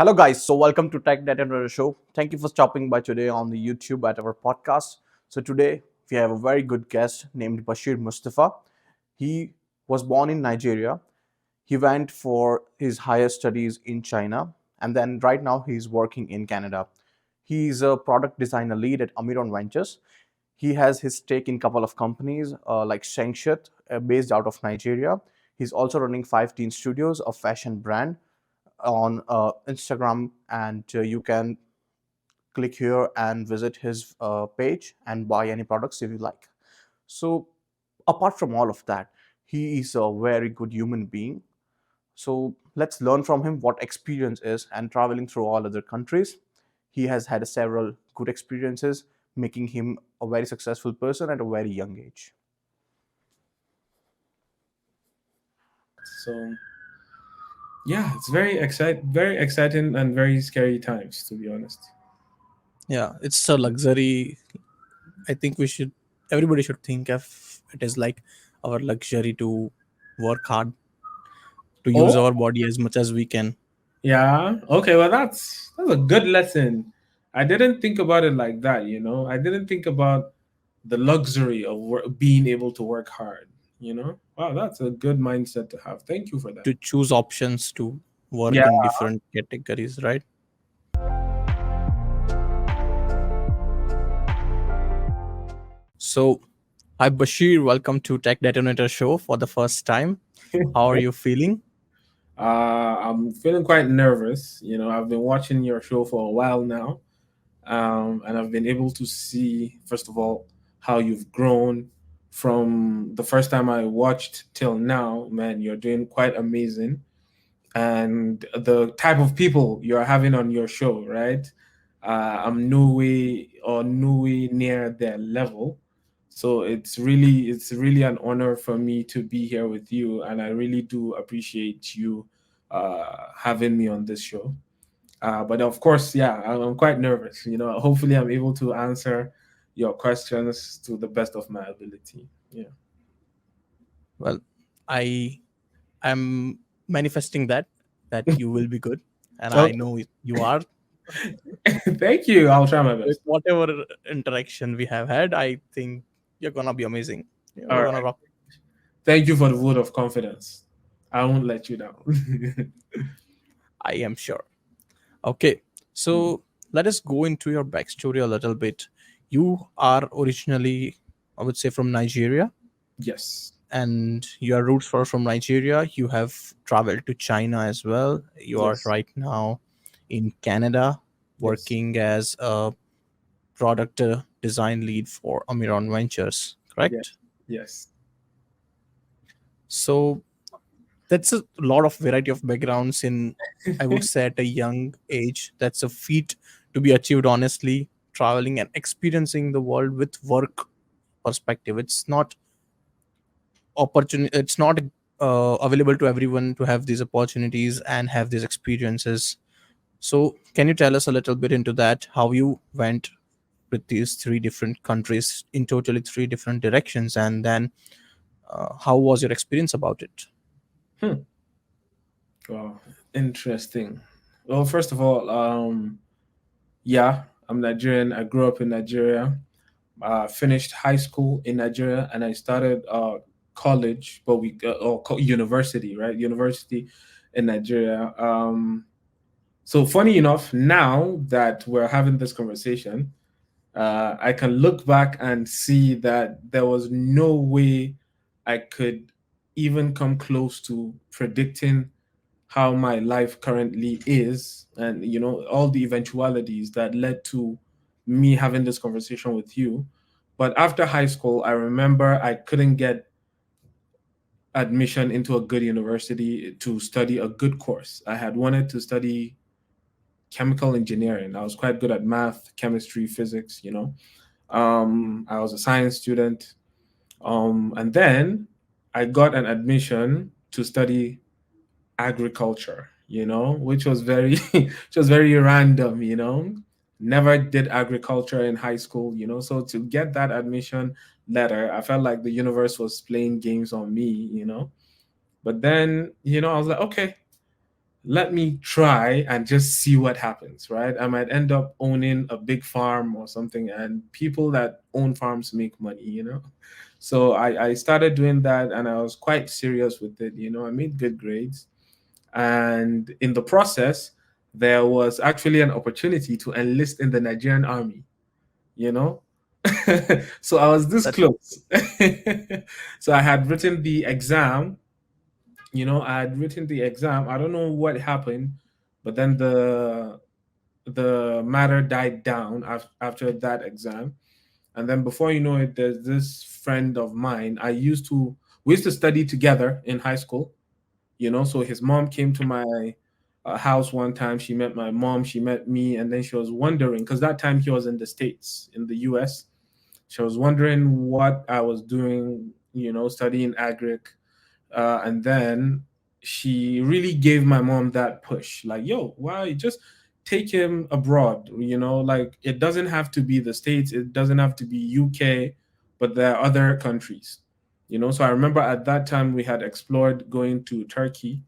Hello, guys. So, welcome to Tech Detonator Show. Thank you for stopping by today on the YouTube at our podcast. So, today we have a very good guest named Bashir Mustapha. He was born in Nigeria. He went for his higher studies in China, and then right now he's working in Canada. He's a product designer lead at Amiron Ventures. He has his stake in a couple of companies like Shangsat, based out of Nigeria. He's also running 5 Teen Studios, a fashion brand on Instagram, and you can click here and visit his page and buy any products if you like. So, apart from all of that, he is a very good human being. So, let's learn from him what experience is and traveling through all other countries. He has had several good experiences, making him a very successful person at a very young age. So yeah, it's very exciting and very scary times, to be honest. Yeah, it's a luxury. I think everybody should think of it as like our luxury to work hard, to use Oh, our body as much as we can. yeah. Okay, well that's a good lesson. I didn't think about it like that, you know. I didn't think about the luxury of being able to work hard, you know. Wow, that's a good mindset to have. Thank you for that. To choose options to work Yeah. in different categories, right? So, hi Bashir, welcome to Tech Detonator Show for the first time. How are you feeling? I'm feeling quite nervous. You know, I've been watching your show for a while now, and I've been able to see, first of all, how you've grown from the first time I watched till now. Man, you're doing quite amazing, and the type of people you're having on your show, right? I'm no way near their level. So it's really an honor for me to be here with you, and I really do appreciate you having me on this show. But of course, yeah, I'm quite nervous. You know, hopefully, I'm able to answer your questions to the best of my ability. Yeah. Well, I am manifesting that you will be good, and I Okay. know you are. Thank you. I'll try my With best. whatever interaction we have had, I think you're gonna be amazing. All You're gonna right. rock. Thank you for the vote of confidence. I won't let you down. I am sure. Okay, so let us go into your backstory a little bit. You are originally, I would say, from Nigeria, Yes. and your roots were from Nigeria. You have traveled to China as well. You are Yes. right now in Canada, Yes. working as a product design lead for Amiron Ventures, Yes. correct? Yes. So that's a lot of variety of backgrounds in, I would say, at a young age. That's a feat to be achieved, honestly. Traveling and experiencing the world with work perspective, it's not available to everyone to have these opportunities and have these experiences. So can you tell us a little bit into that, how you went with these three different countries in totally three different directions, and then how was your experience about it? Hmm. Wow. Interesting. Well, first of all, yeah, I'm Nigerian. I grew up in Nigeria. Finished high school in Nigeria, and I started college, but university, right? University in Nigeria. So funny enough, now that we're having this conversation, I can look back and see that there was no way I could even come close to predicting how my life currently is, and you know all the eventualities that led to me having this conversation with you. But after high school, I remember I couldn't get admission into a good university to study a good course. I had wanted to study chemical engineering. I was quite good at math, chemistry, physics, you know. I was a science student. And then I got an admission to study agriculture, you know, which was very which was very random, you know. Never did agriculture in high school, you know. So to get that admission letter, I felt like the universe was playing games on me, you know. But then, you know, I was like, okay, let me try and just see what happens, right? I might end up owning a big farm or something, and people that own farms make money, So I started doing that, and I was quite serious with it. I made good grades. And in the process, there was actually an opportunity to enlist in the Nigerian army, you know? So I was this That's close. So I had written the exam. I had written the exam. I don't know what happened, but then the matter died down after that exam. And then before you know it, there's this friend of mine. We used to study together in high school. So his mom came to my house one time. She met my mom, she met me, and then she was wondering, because that time he was in the States, in the US. She was wondering what I was doing, studying agric. And then she really gave my mom that push, like, yo, why just take him abroad? Like, it doesn't have to be the States, it doesn't have to be UK, but there are other countries. So I remember at that time we had explored going to Turkey,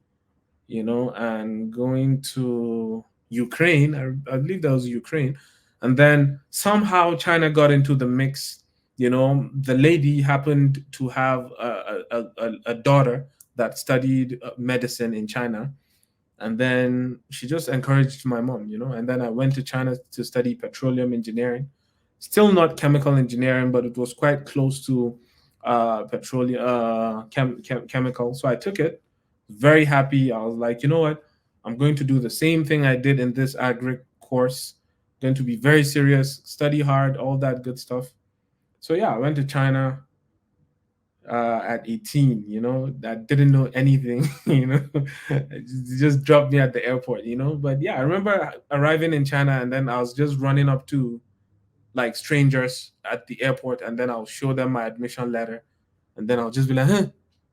and going to Ukraine. I believe that was Ukraine. And then somehow China got into the mix. The lady happened to have a daughter that studied medicine in China. And then she just encouraged my mom, and then I went to China to study petroleum engineering. Still not chemical engineering, but it was quite close to petroleum chemical. So I took it, very happy. I was like, you know what? I'm going to do the same thing I did in this agri course. Going to be very serious, study hard, all that good stuff. So yeah, I went to China at 18, that didn't know anything, it just dropped me at the airport. But yeah, I remember arriving in China, and then I was just running up to like strangers at the airport, and then I'll show them my admission letter, and then I'll just be like, huh,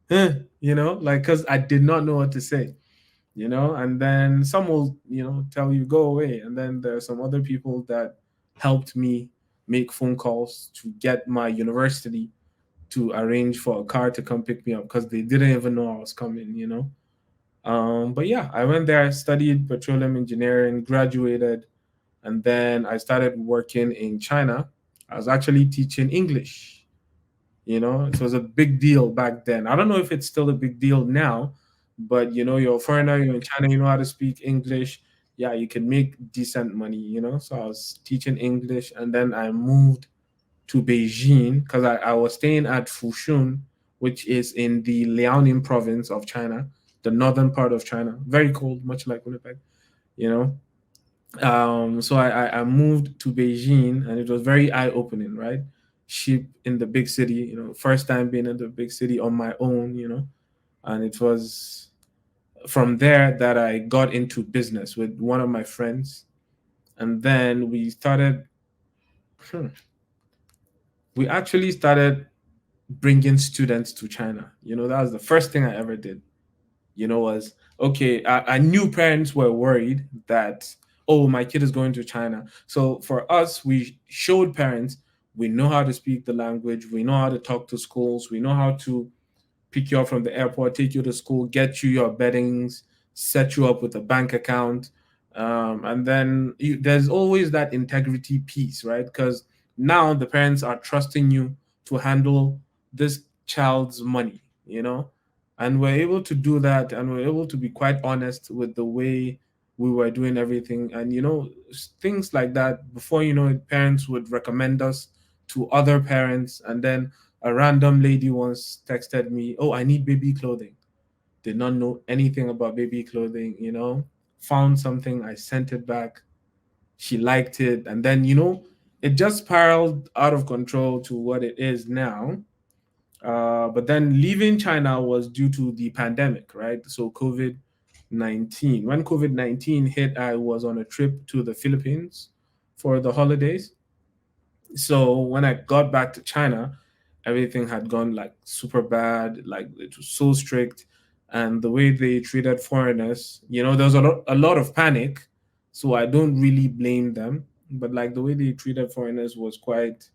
like, because I did not know what to say. And then some will, tell you go away, and then there are some other people that helped me make phone calls to get my university to arrange for a car to come pick me up, because they didn't even know I was coming. But yeah, I went there, studied petroleum engineering, graduated, and then I started working in China. I was actually teaching English. It was a big deal back then. I don't know if it's still a big deal now, but you're a foreigner, you're in China, you know how to speak English. Yeah, you can make decent money. So I was teaching English, and then I moved to Beijing because I was staying at Fushun, which is in the Liaoning province of China, the northern part of China. Very cold, much like Winnipeg, you know. So I moved to Beijing, and it was very eye opening, right? Sheep in the big city, first time being in the big city on my own, and it was from there that I got into business with one of my friends, and then hmm, we actually started bringing students to China. That was the first thing I ever did. Was okay. I knew parents were worried that, oh, my kid is going to China. So for us, we showed parents we know how to speak the language, we know how to talk to schools, we know how to pick you up from the airport, take you to school, get you your beddings, set you up with a bank account. And then there's always that integrity piece, right? Because now the parents are trusting you to handle this child's money, and we're able to do that, and we're able to be quite honest with the way we were doing everything. And things like that, before parents would recommend us to other parents, and then a random lady once texted me, oh, I need baby clothing. Did not know anything about baby clothing, found something, I sent it back. She liked it. And then, it just spiraled out of control to what it is now. But then leaving China was due to the pandemic, right? So COVID 19. When COVID 19 hit, I was on a trip to the Philippines for the holidays. So when I got back to China, everything had gone like super bad. Like, it was so strict, and the way they treated foreigners, there was a lot of panic. So I don't really blame them, but like the way they treated foreigners was quite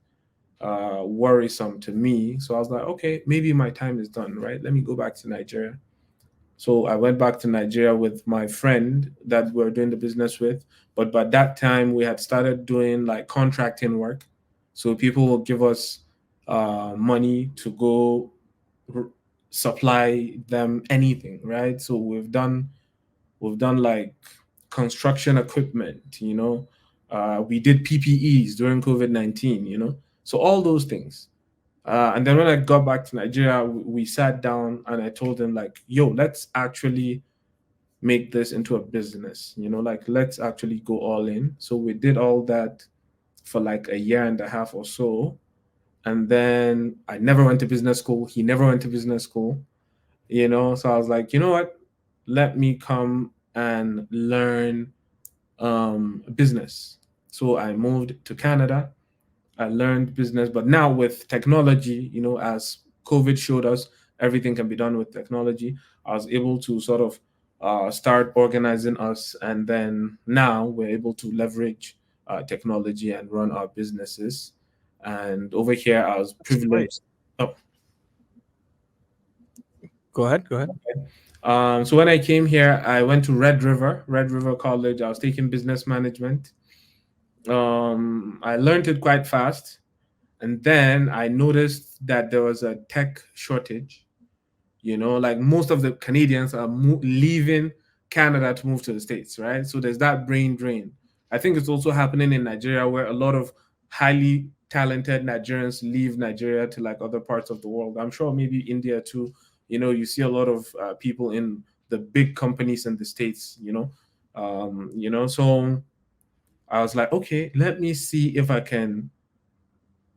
worrisome to me. So I was like, okay, maybe my time is done, right? Let me go back to Nigeria. So I went back to Nigeria with my friend that we were doing the business with. But by that time, we had started doing like contracting work. So people will give us money to go r- supply them anything, right? So we've done like construction equipment, we did PPEs during COVID-19, so all those things. And then when I got back to Nigeria, we sat down and I told him like, yo, let's actually make this into a business, like let's actually go all in. So we did all that for like a year and a half or so. And then I never went to business school. He never went to business school, So I was like, you know what? Let me come and learn business. So I moved to Canada. I learned business, but now with technology, as COVID showed us, everything can be done with technology. I was able to sort of start organizing us, and then now we're able to leverage technology and run our businesses. And over here, I was That's great. privileged. Oh, Go ahead. Go ahead. so when I came here, I went to Red River College. I was taking business management. I learned it quite fast. And then I noticed that there was a tech shortage. Like most of the Canadians are leaving Canada to move to the States, right? So there's that brain drain. I think it's also happening in Nigeria where a lot of highly talented Nigerians leave Nigeria to like other parts of the world. I'm sure maybe India too. You see a lot of people in the big companies in the States, so I was like, okay, let me see if I can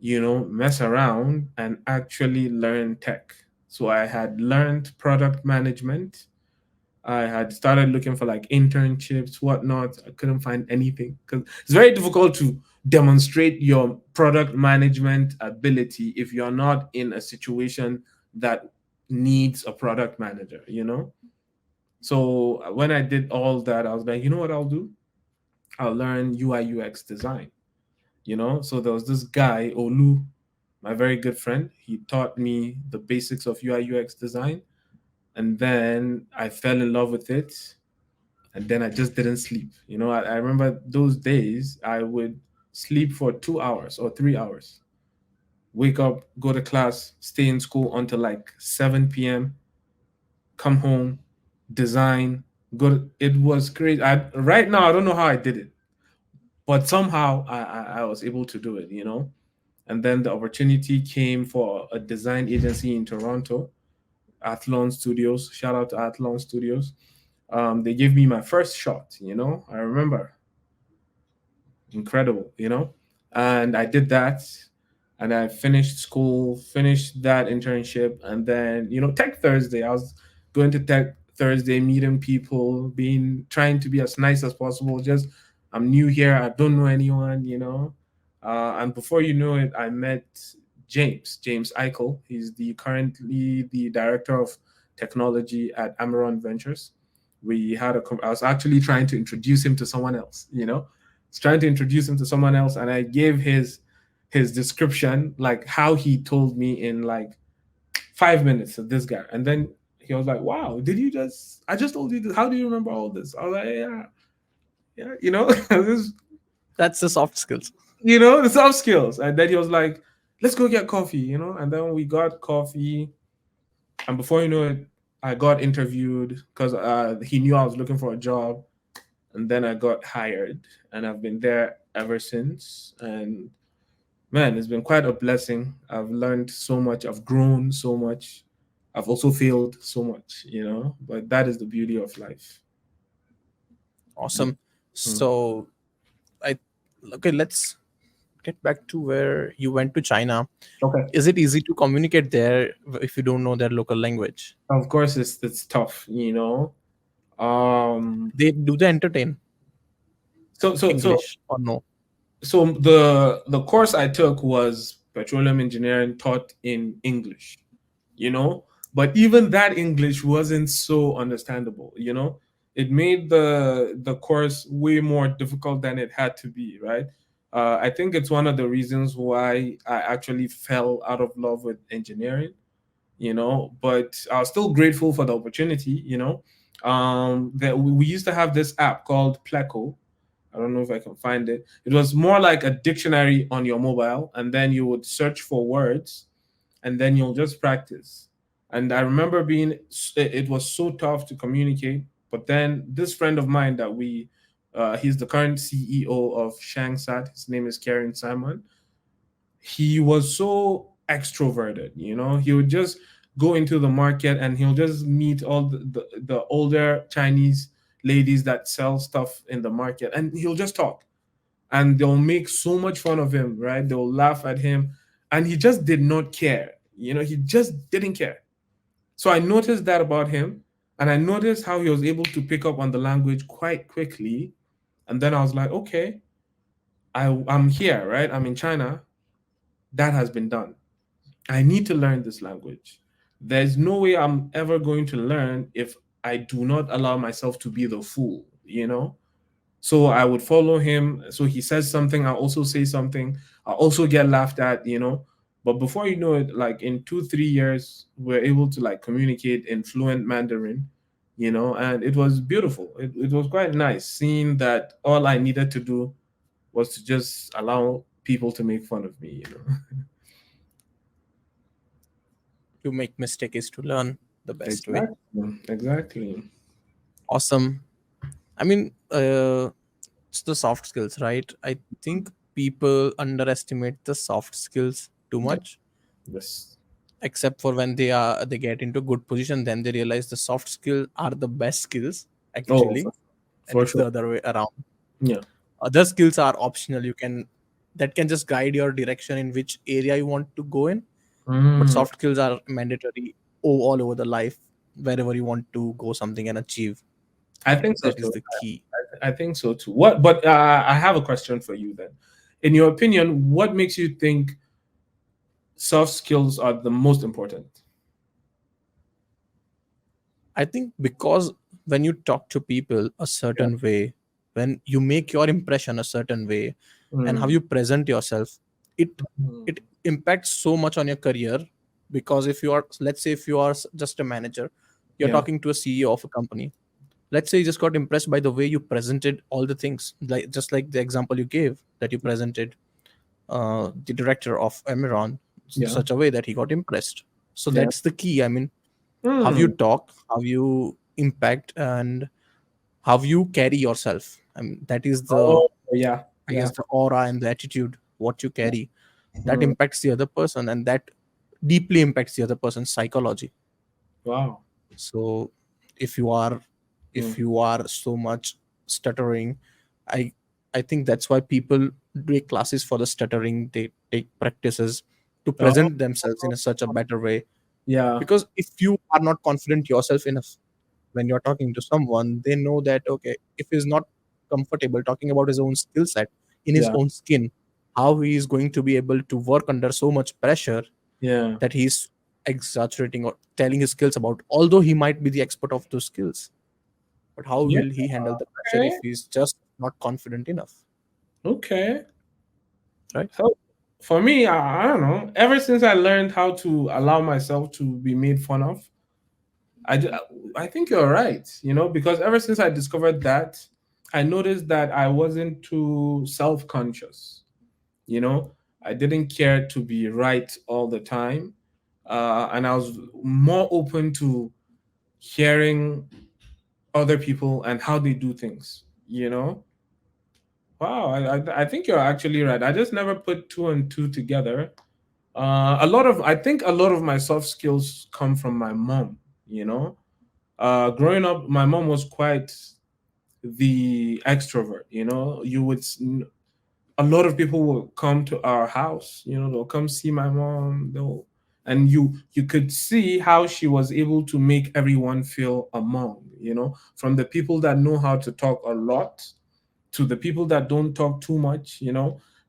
mess around and actually learn tech. So I had learned product management. I had started looking for like internships, whatnot. I couldn't find anything because it's very difficult to demonstrate your product management ability if you're not in a situation that needs a product manager. So when I did all that, I was like, you know what I'll do? I'll learn UI UX design. So there was this guy, Olu, my very good friend. He taught me the basics of UI UX design, and then I fell in love with it, and then I just didn't sleep. I remember those days I would sleep for 2 hours or 3 hours, wake up, go to class, stay in school until like 7 p.m., come home, design, it was crazy. Right now I don't know how I did it, but somehow I was able to do it. And then the opportunity came for a design agency in Toronto, Athlon Studios. Shout out to Athlon Studios. They gave me my first shot. I remember, incredible. And I did that, and I finished school, finished that internship, and then Tech Thursday. I was going to Tech Thursday, meeting people, trying to be as nice as possible. Just I'm new here, I don't know anyone. And before you know it, I met James Eichel. He's currently the director of technology at Amiron Ventures. I was actually trying to introduce him to someone else. Was trying to introduce him to someone else, and I gave his description, like how he told me in like 5 minutes of this guy, and then he was like, "Wow, did you just? I just told you this. How do you remember all this?" I was like, "Yeah, yeah, this, That's the soft skills. the soft skills." And then he was like, "Let's go get coffee," and then we got coffee, and before you know it, I got interviewed because he knew I was looking for a job, and then I got hired, and I've been there ever since. And man, it's been quite a blessing. I've learned so much. I've grown so much. I've also failed so much. But that is the beauty of life. Awesome. Mm. So, I okay. Let's get back to where you went to China. Okay. Is it easy to communicate there if you don't know their local language? Of course, it's tough. Um. They entertain So so so English or no? so the course I took was petroleum engineering, taught in English. you know but even that English wasn't so understandable. It made the course way more difficult than it had to be, right? I think it's one of the reasons why I actually fell out of love with engineering, but I was still grateful for the opportunity. That we used to have this app called Pleco. I don't know if I can find it. It was more like a dictionary on your mobile, and then you would search for words, and then you'll just practice. And I remember it was so tough to communicate. But then this friend of mine he's the current CEO of Shangsat. His name is Karen Simon. He was so extroverted. He would just go into the market and he'll just meet all the older Chinese ladies that sell stuff in the market, and he'll just talk, and they'll make so much fun of him, right? They'll laugh at him, and he just did not care. He just didn't care. So I noticed that about him, and I noticed how he was able to pick up on the language quite quickly. And then I was like, okay, I'm here, right? I'm in China. That has been done. I need to learn this language. There's no way I'm ever going to learn if I do not allow myself to be the fool. So I would follow him. So he says something, I'll also say something. I'll also get laughed at. But before you know it, like in 2-3 years, we're able to like communicate in fluent Mandarin, and it was beautiful. It was quite nice seeing that all I needed to do was to just allow people to make fun of me. To make mistake is to learn the best way. Exactly. Awesome. I mean, it's the soft skills, right? I think people underestimate the soft skills too much, Yes. except for when they get into good position, then they realize the soft skills are the best skills Oh, actually, and for it's the sure. other way around. Yeah. Other skills are optional. That can just guide your direction in which area you want to go in, but Mm, soft skills are mandatory all over the life, wherever you want to go something and achieve. I think so That is too. the key. I think so too. What? But I have a question for you then. In your opinion, what makes you think soft skills are the most important? I think because when you talk to people a Yeah. certain way, when you make your impression a certain way, and how Mm, you present yourself, it mm, it impacts so much on your career. Because if you are, let's say, if you are just a manager, you're yeah. talking to a CEO of a company. Let's say you just got impressed by the way you presented all the things, like just like the example you gave, that you presented the director of Amiron Yeah. such a way that he got impressed. So Yeah. that's the key. I mean, how you Mm. talk, how you impact, and how you carry yourself. I mean, that is the, Oh, yeah. I Yeah. guess, the aura and the attitude what you carry, that Mm. impacts the other person, and that deeply impacts the other person's psychology. Wow. So if you are, Mm. if you are so much stuttering, i I think that's why people take classes for the stuttering. They take practices to Oh, present themselves in such a better way. yeah. Because if you are not confident yourself enough, when you're talking to someone, they know that, okay, if he's not comfortable talking about his own skill set in his Yeah. own skin, how he is going to be able to work under so much pressure, Yeah. that he's exaggerating or telling his skills about, although he might be the expert of those skills, but how Yeah. will he handle the pressure Okay. if he's just not confident enough, Okay. right? So for me, I don't know. Ever since I learned how to allow myself to be made fun of, I, ju- I think you're right, because ever since I discovered that, I noticed that I wasn't too self conscious. You know, I didn't care to be right all the time. And I was more open to hearing other people and how they do things. Wow, I think you're actually right. I just never put two and two together. I think a lot of my soft skills come from my mom. Growing up, my mom was quite the extrovert. A lot of people will come to our house. They'll come see my mom. And you could see how she was able to make everyone feel among. From the people that know how to talk a lot to the people that don't talk too much.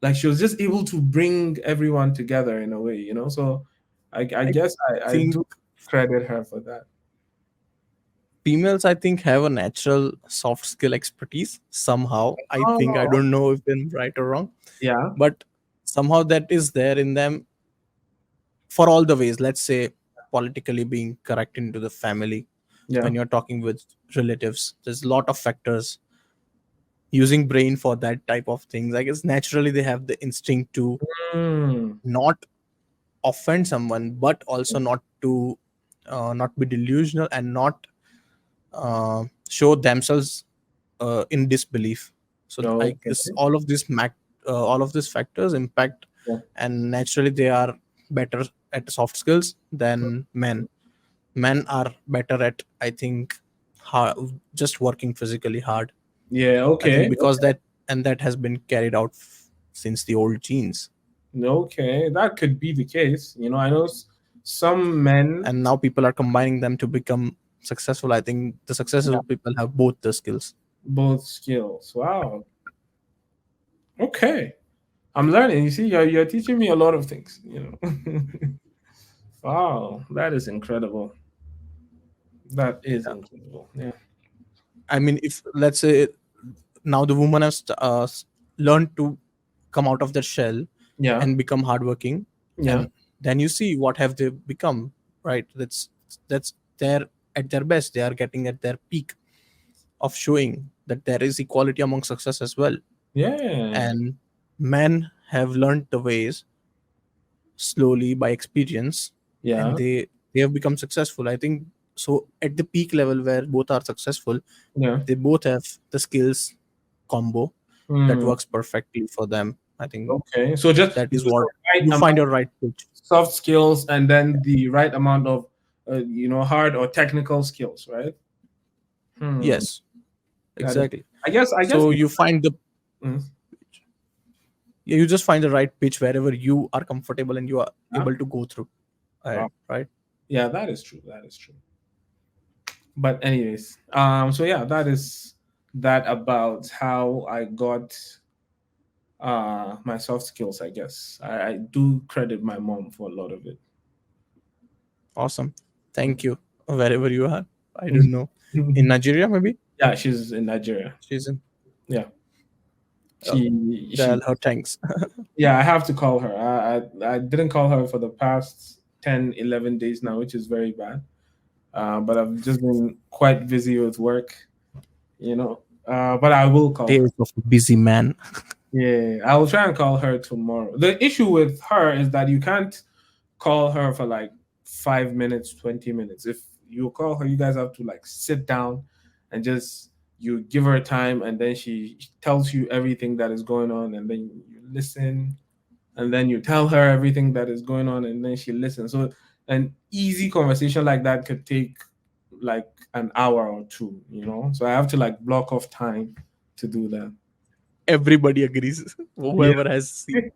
Like she was just able to bring everyone together in a way. So I I guess I think do credit her for that. females, I think, have a natural soft skill expertise somehow. I think, I Oh, don't know if I'm right or wrong, yeah. but somehow that is there in them for all the ways. Let's say politically being correct into the family. Yeah. When you're talking with relatives, there's a lot of factors using brain for that type of things. I guess naturally they have the instinct to Mm. not offend someone, but also not to not be delusional and not show themselves in disbelief. So I Okay. guess all of these factors impact, Yeah. and naturally they are better at soft skills than men. Men are better at, I think, just working physically hard. Yeah. I think Okay. because that, and that has been carried out since the old genes, Okay. That could be the case. I know some men. and now people are combining them to become successful. I think the Yeah. successful people have both the skills. Both skills. Wow. Okay. I'm learning. You see, you're teaching me a lot of things. Wow, that is incredible. That is incredible. Yeah. I mean, if let's say now the woman has learned to come out of their shell Yeah. and become hardworking, Yeah. and then you see what have they become, right? That's they're at their best. They are getting at their peak of showing that there is equality among success as well. Yeah. And men have learned the ways slowly by experience, and Yeah. they have become successful, I think. So at the peak level where both are successful, Yeah. they both have the skills combo that Hmm. works perfectly for them. I think Okay. So just that is the what right you amount find your of right pitch. soft skills and then the right amount of hard or technical skills, right? Hmm. Yes, That is. exactly. I guess. So you find the, Mm, yeah, you just find the right pitch wherever you are comfortable and you are yeah. able to go through Wow. ahead, right? Yeah, that is true. That is true. But anyways, so yeah, that is that about how I got my soft skills. I guess I do credit my mom for a lot of it. Awesome. Thank you. Wherever you are, I don't know, in Nigeria maybe. Yeah, she's in Nigeria. She's in. Yeah, Oh, she tell her thanks. yeah, I have to call her. I didn't call her for the past 10, 11 days now, which is very bad. But I've just been quite busy with work, you know. But I will call her. Days of a busy man. Yeah, I will try and call her tomorrow. The issue with her is that you can't call her for like 5 minutes, 20 minutes. If you call her, you guys have to like sit down and just you give her time and then she tells you everything that is going on and then you listen and then you tell her everything that is going on and then she listens. So an easy conversation like that could take like an hour or two. So I have to like block off time to do that. Everybody agrees. Yeah. Whoever has seen,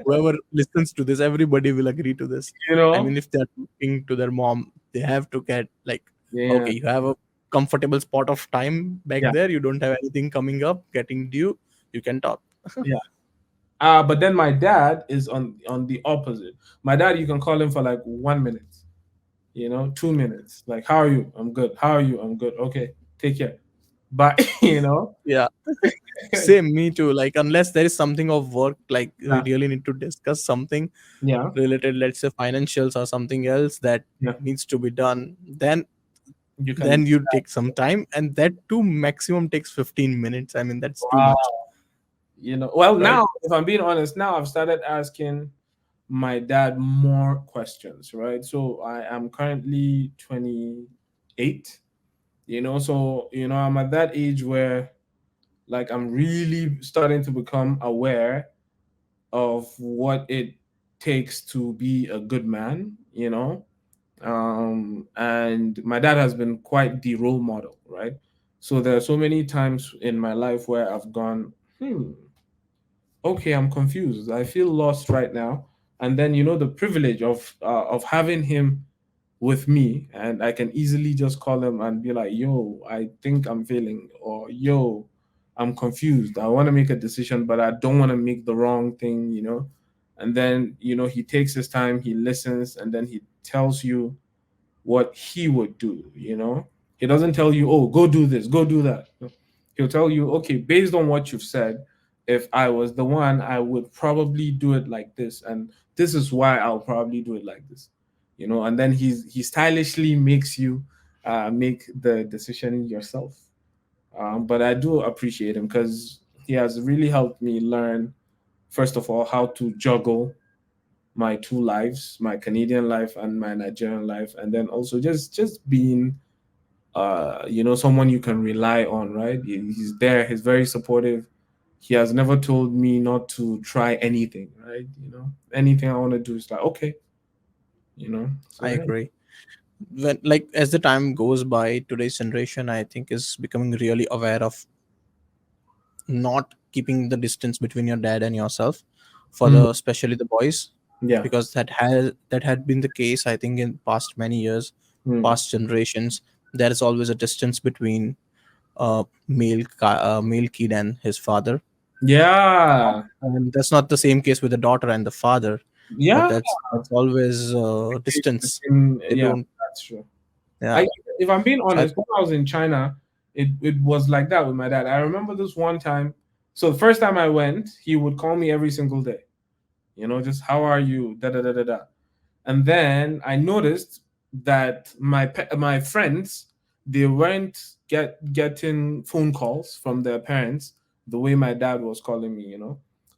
whoever listens to this, everybody will agree to this. you I know? mean, if they're talking to their mom, they have to get like, Yeah. okay, you have a comfortable spot of time back Yeah. there. You don't have anything coming up, getting due. You can talk. Yeah. But then my dad is on the opposite. My dad, you can call him for like 1 minute, 2 minutes. Like, how are you? I'm good. How are you? I'm good. Okay, take care. But Yeah, same. Me too. Like, unless there is something of work, like we yeah, really need to discuss something yeah, related, let's say financials or something else that yeah. needs to be done, then You can. then you take some time, and that too maximum takes 15 minutes. I mean, that's too Wow. much, Well, right? now if I'm being honest, now I've started asking my dad more questions, right? So I am currently 28. So I'm at that age where like I'm really starting to become aware of what it takes to be a good man. And my dad has been quite the role model, right? So there are so many times in my life where I've gone, okay, I'm confused, I feel lost right now. And then the privilege of having him with me, and I can easily just call him and be like, yo, I think I'm failing, or yo, I'm confused, I want to make a decision but I don't want to make the wrong thing. And then he takes his time, he listens, and then he tells you what he would do. He doesn't tell you, oh, go do this, go do that. No. He'll tell you, okay, based on what you've said, if I was the one, I would probably do it like this, and this is why I'll probably do it like this. and then he stylishly makes you make the decision yourself. But I do appreciate him because he has really helped me learn, first of all, how to juggle my two lives, my Canadian life and my Nigerian life, and then also just being someone you can rely on, right? He's there, he's very supportive. He has never told me not to try anything, right? Anything I want to do is like, okay, I so yeah. agree. When, like, as the time goes by, today's generation, I think, is becoming really aware of not keeping the distance between your dad and yourself, for Mm, the especially the boys, yeah. because that had been the case, I think, in past many years, Mm. past generations. There is always a distance between male kid and his father, Yeah. and that's not the same case with the daughter and the father, but Yeah. that's always distance. They Yeah, don't. that's true. Yeah. I If I'm being So I honest, when I was in China, it was like that with my dad. I remember this one time. So the first time I went, he would call me every single day. Just how are you? Da da da da da. And then I noticed that my friends, they weren't getting phone calls from their parents the way my dad was calling me.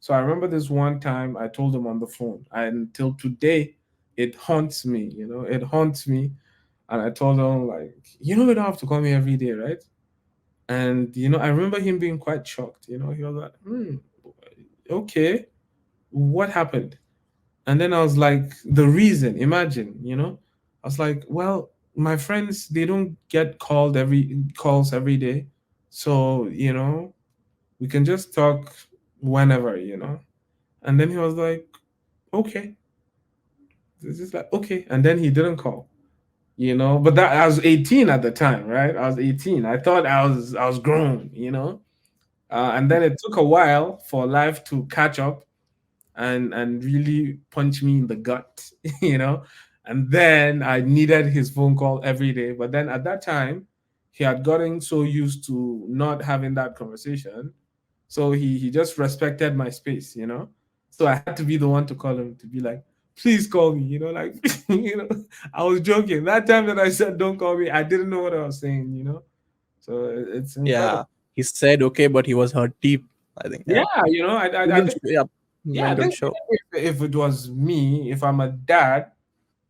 So I remember this one time I told him on the phone, and until today it haunts me. It haunts me. And I told him, like, you don't have to call me every day, right? And I remember him being quite shocked. He was like, okay, what happened? And then I was like, the reason, imagine. I was like, well, my friends, they don't get calls every day. So, we can just talk whenever. And then he was like, okay. It's just like, okay. And then he didn't call. But that I was 18 at the time, right? I was 18. I thought I was grown. And then it took a while for life to catch up and really punch me in the gut, you know. And then I needed his phone call every day. But then at that time, he had gotten so used to not having that conversation. So he just respected my space. So I had to be the one to call him to be like, please call me, like, I was joking. That time that I said don't call me, I didn't know what I was saying. So it's incredible. Yeah, he said okay, but he was hurt deep, I think. Yeah, Yeah. I Even think. yeah, Yeah, men I don't think show. if it was me, if I'm a dad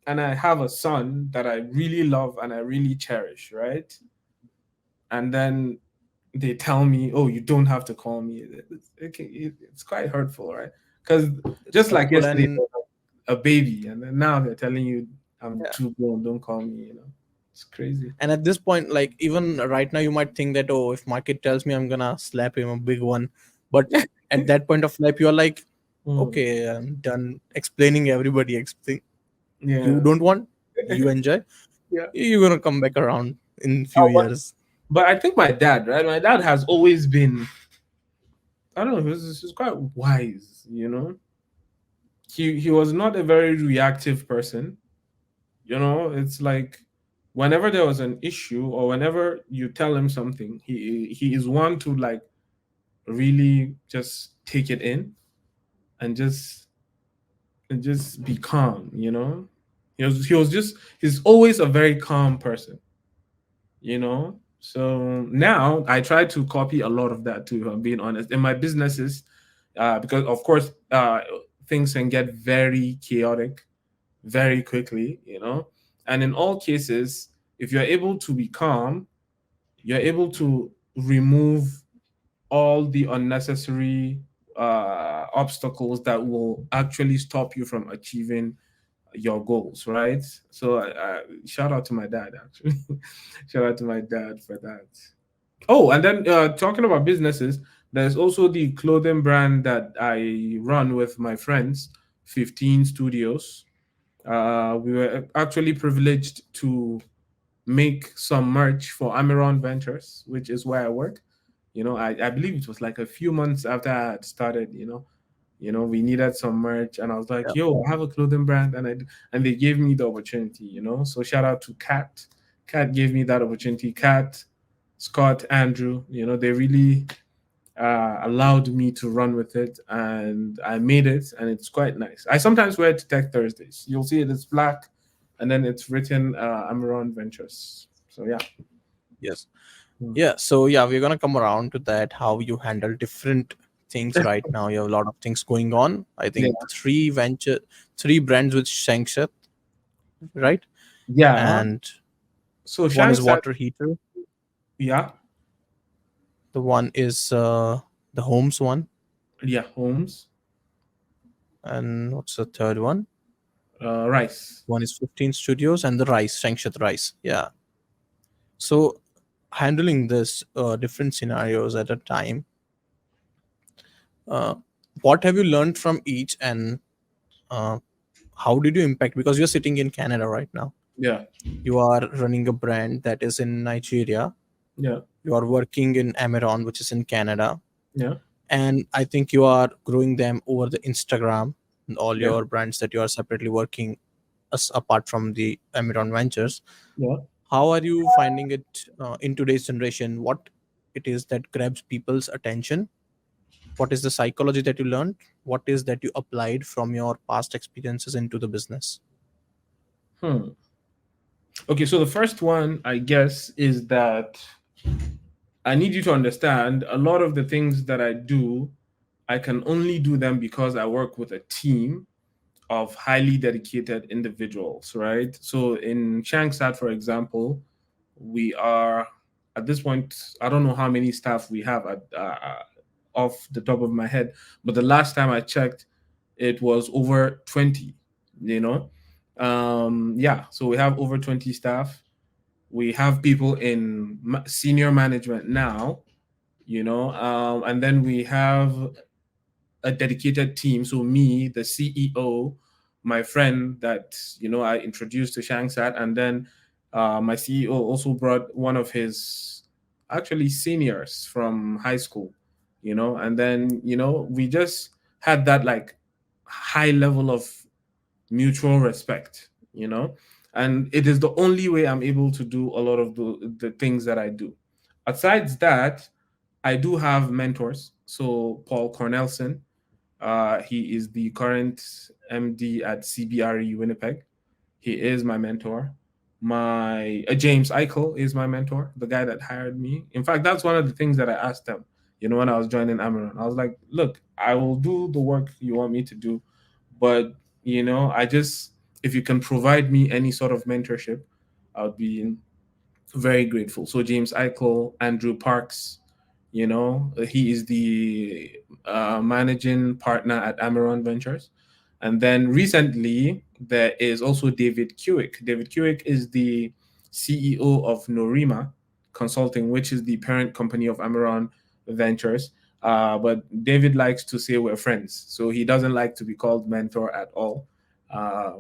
and I have a son that I really love and I really cherish, right? And then they tell me, "Oh, you don't have to call me." It's quite hurtful, right? Because It's just like hurtful. yesterday, And a baby, and then now they're telling you, "I'm yeah, too grown. Don't call me." It's crazy. and at this point, like, even right now, you might think that, oh, if my kid tells me, I'm gonna slap him a big one, but at that point of life, you're like, Mm, okay, I'm done explaining. Everybody explain. You yeah, don't want, you enjoy, yeah. you're gonna come back around in few Oh, years. but I think my dad, right? My dad has always been. I don't know. He's quite wise. He was not a very reactive person. It's like whenever there was an issue or whenever you tell him something, he is one to like really just take it in and just be calm. He's always a very calm person. So now I try to copy a lot of that too, if I'm being honest. In my businesses, because of course things can get very chaotic very quickly. And in all cases, if you're able to be calm, you're able to remove all the unnecessary obstacles that will actually stop you from achieving your goals, right? So shout out to my dad, actually. Shout out to my dad for that. Oh, and then talking about businesses, there's also the clothing brand that I run with my friends, 15 Studios. We were actually privileged to make some merch for Amiron Ventures, which is where I work. I believe it was like a few months after I had started. We needed some merch, and I was like, Yeah. "Yo, I have a clothing brand," and they gave me the opportunity. So shout out to Kat. Kat gave me that opportunity. Kat, Scott, Andrew. They really allowed me to run with it, and I made it, and it's quite nice. I sometimes wear it to Tech Thursdays. You'll see it. It's black, and then it's written Amiron Ventures. So yeah. Yes. Mm. Yeah. So yeah, we're gonna come around to that. How you handle different things right now. You have a lot of things going on. I Yeah. think three brands with Shangsat, right? Yeah. And So one is Shangsat, water heater. yeah, The one is the homes one. yeah, homes, And what's the third one? rice. One is 15 studios and the rice, Shangshat rice. Yeah. So handling this different scenarios at a time, uh, what have you learned from each, and uh, how did you impact? Because you're sitting in Canada right now. Yeah, You are running a brand that is in Nigeria. yeah, You are working in Amiron, which is in Canada. yeah, And I think you are growing them over the Instagram and all yeah, your brands that you are separately working as apart from the Amiron Ventures. yeah. How are you finding it in today's generation? What it is that grabs people's attention? What is the psychology that you learned? What is that you applied from your past experiences into the business? Hmm. Okay, so the first one, I guess, is that I need you to understand a lot of the things that I do, I can only do them because I work with a team of highly dedicated individuals, right? So in Shangsat, for example, we are at this point, I don't know how many staff we have off the top of my head, but the last time I checked, it was over 20, you know? Yeah, so we have over 20 staff. We have people in senior management now, and then we have a dedicated team. So me, the CEO, my friend that I introduced to Shangsat, and then my CEO also brought one of his actually seniors from high school, and then we just had that like high level of mutual respect, and it is the only way I'm able to do a lot of the things that I do. Besides that, I do have mentors. So Paul Cornelson, he is the current MD at CBRE Winnipeg. He is my mentor. My James Eichel is my mentor, the guy that hired me. In fact, that's one of the things that I asked him. When I was joining Amiron, I was like, "Look, I will do the work you want me to do, but I just if you can provide me any sort of mentorship, I would be very grateful." So James Eichel, Andrew Parks, he is the managing partner at Amiron Ventures. And then recently, there is also David Kewick. David Kewick is the CEO of Norima Consulting, which is the parent company of Amiron Ventures. But David likes to say we're friends, so he doesn't like to be called mentor at all.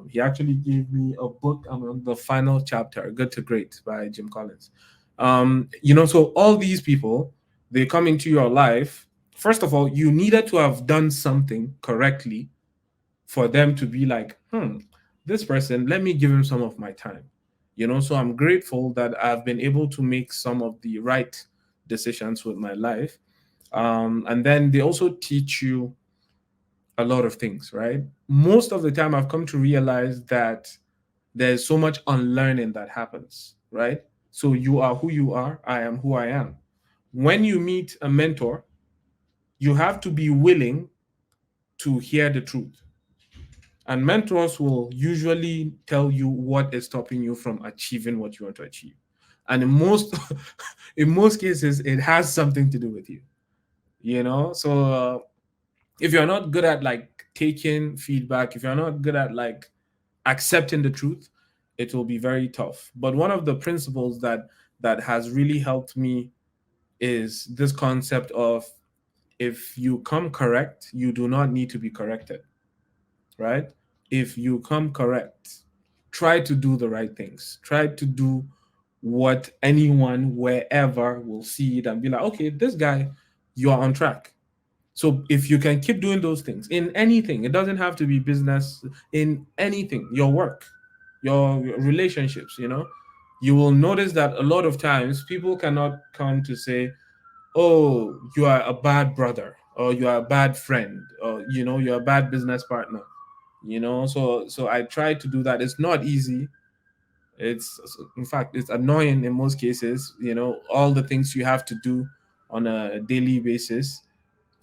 He actually gave me a book. I'm on the final chapter, Good to Great by Jim Collins. So all these people, they come into your life. First of all, you needed to have done something correctly for them to be like, this person, let me give him some of my time. So I'm grateful that I've been able to make some of the right decisions with my life. And then they also teach you a lot of things, right? Most of the time, I've come to realize that there's so much unlearning that happens, right? So you are who you are, I am who I am. When you meet a mentor, you have to be willing to hear the truth. And mentors will usually tell you what is stopping you from achieving what you want to achieve. And in most in most cases, it has something to do with you. So if you're not good at like taking feedback, if you're not good at like accepting the truth, it will be very tough. But one of the principles that has really helped me is this concept of, if you come correct, you do not need to be corrected, right? If you come correct, try to do the right things. Try to do what anyone wherever will see it and be like, okay, this guy, you are on track. So if you can keep doing those things in anything, it doesn't have to be business, in anything, your work, your relationships, you will notice that a lot of times people cannot come to say, oh, you are a bad brother, or you are a bad friend, or you're a bad business partner. So I try to do that. It's not easy, It's, in fact, it's annoying in most cases, all the things you have to do on a daily basis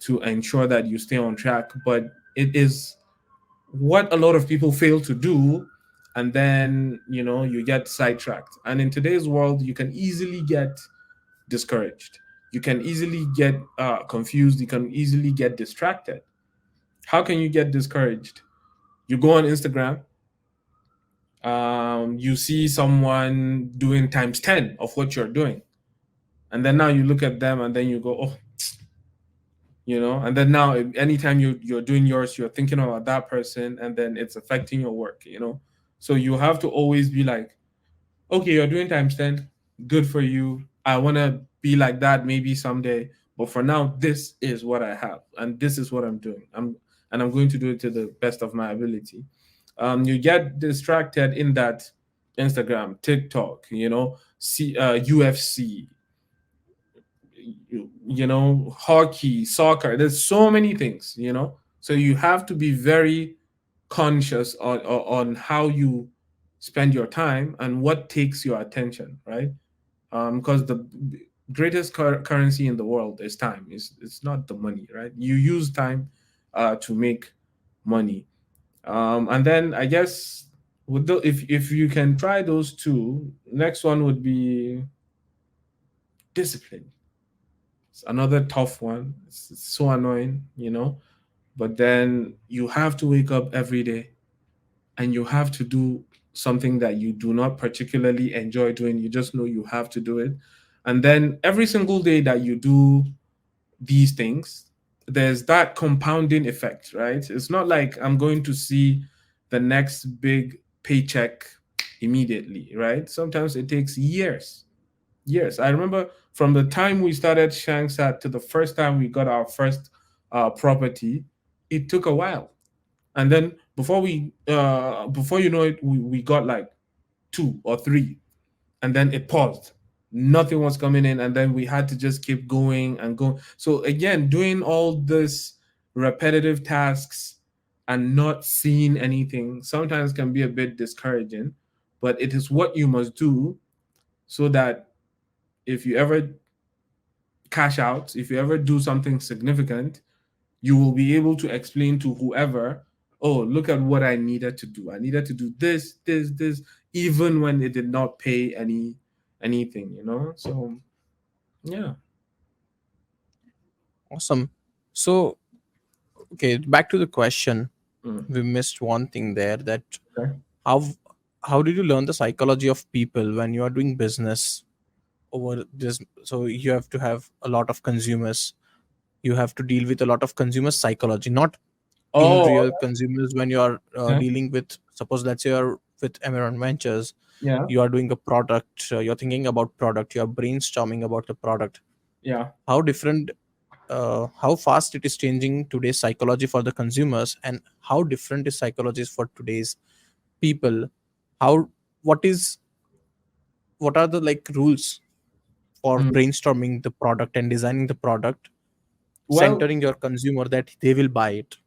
to ensure that you stay on track. But it is what a lot of people fail to do. And then, you get sidetracked. And in today's world, you can easily get discouraged. You can easily get confused. You can easily get distracted. How can you get discouraged? You go on Instagram, you see someone doing times 10 of what you're doing. And then now you look at them and then you go, oh, and then now anytime you're doing yours, you're thinking about that person, and then it's affecting your work. So you have to always be like, okay, you're doing times 10, good for you. I want to be like that maybe someday, but for now, this is what I have and this is what I'm doing. I'm going to do it to the best of my ability. You get distracted in that Instagram, TikTok, UFC, hockey, soccer. There's so many things. So you have to be very conscious on how you spend your time and what takes your attention, right? Because the greatest currency in the world is time. It's not the money, right? You use time to make money. And then I guess if you can try those two, next one would be discipline. It's another tough one. It's so annoying. But then you have to wake up every day and you have to do something that you do not particularly enjoy doing. You just know you have to do it. And then every single day that you do these things, there's that compounding effect, right? It's not like I'm going to see the next big paycheck immediately, right? Sometimes it takes years. Years. I remember from the time we started Shangsat to the first time we got our first property, it took a while. And then before you know it, we got like two or three, and then it paused. Nothing was coming in, and then we had to just keep going and going. So again, doing all this repetitive tasks and not seeing anything sometimes can be a bit discouraging, but it is what you must do so that if you ever cash out, if you ever do something significant, you will be able to explain to whoever, oh, look at what I needed to do. I needed to do this, even when it did not pay anything. So yeah. Awesome. So, okay, back to the question. Mm. We missed one thing there, that Okay. how how did you learn the psychology of people when you are doing business over this? So you have to have a lot of consumers. You have to deal with a lot of consumer psychology, not in Oh, real consumers. When you are okay. dealing with, suppose let's say you're with Amiron Ventures, Yeah. you are doing a product, you're thinking about product, you are brainstorming about the product. Yeah. How different, how fast it is changing today's psychology for the consumers, and how different is psychologies for today's people? How, what is, what are the like rules for Mm. brainstorming the product and designing the product, Well, centering your consumer that they will buy it,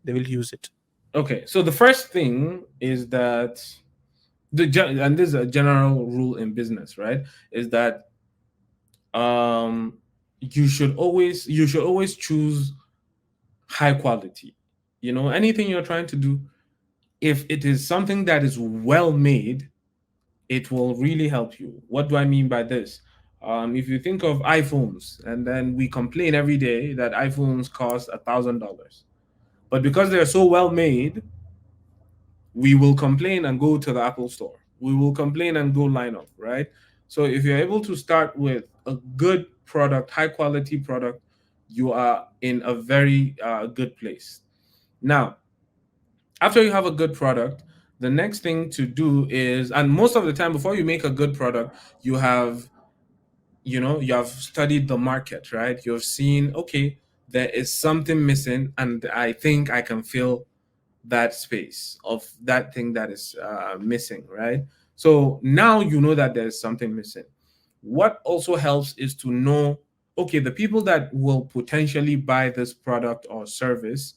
they will use it? okay. So the first thing is that and this is a general rule in business, right? Is that you should always choose high quality. Anything you're trying to do, if it is something that is well made, it will really help you. What do I mean by this? If you think of iPhones, and then we complain every day that iPhones cost $1,000, but because they're so well made, we will complain and go to the Apple store. We will complain and go line up, right? So if you're able to start with a good product, high quality product, you are in a very good place. Now, after you have a good product, the next thing to do is, and most of the time before you make a good product, you have studied the market, right? You've seen, okay, there is something missing, and I think I can fill that space of that thing that is missing, right? So now you know that there's something missing. What also helps is to know, okay, the people that will potentially buy this product or service,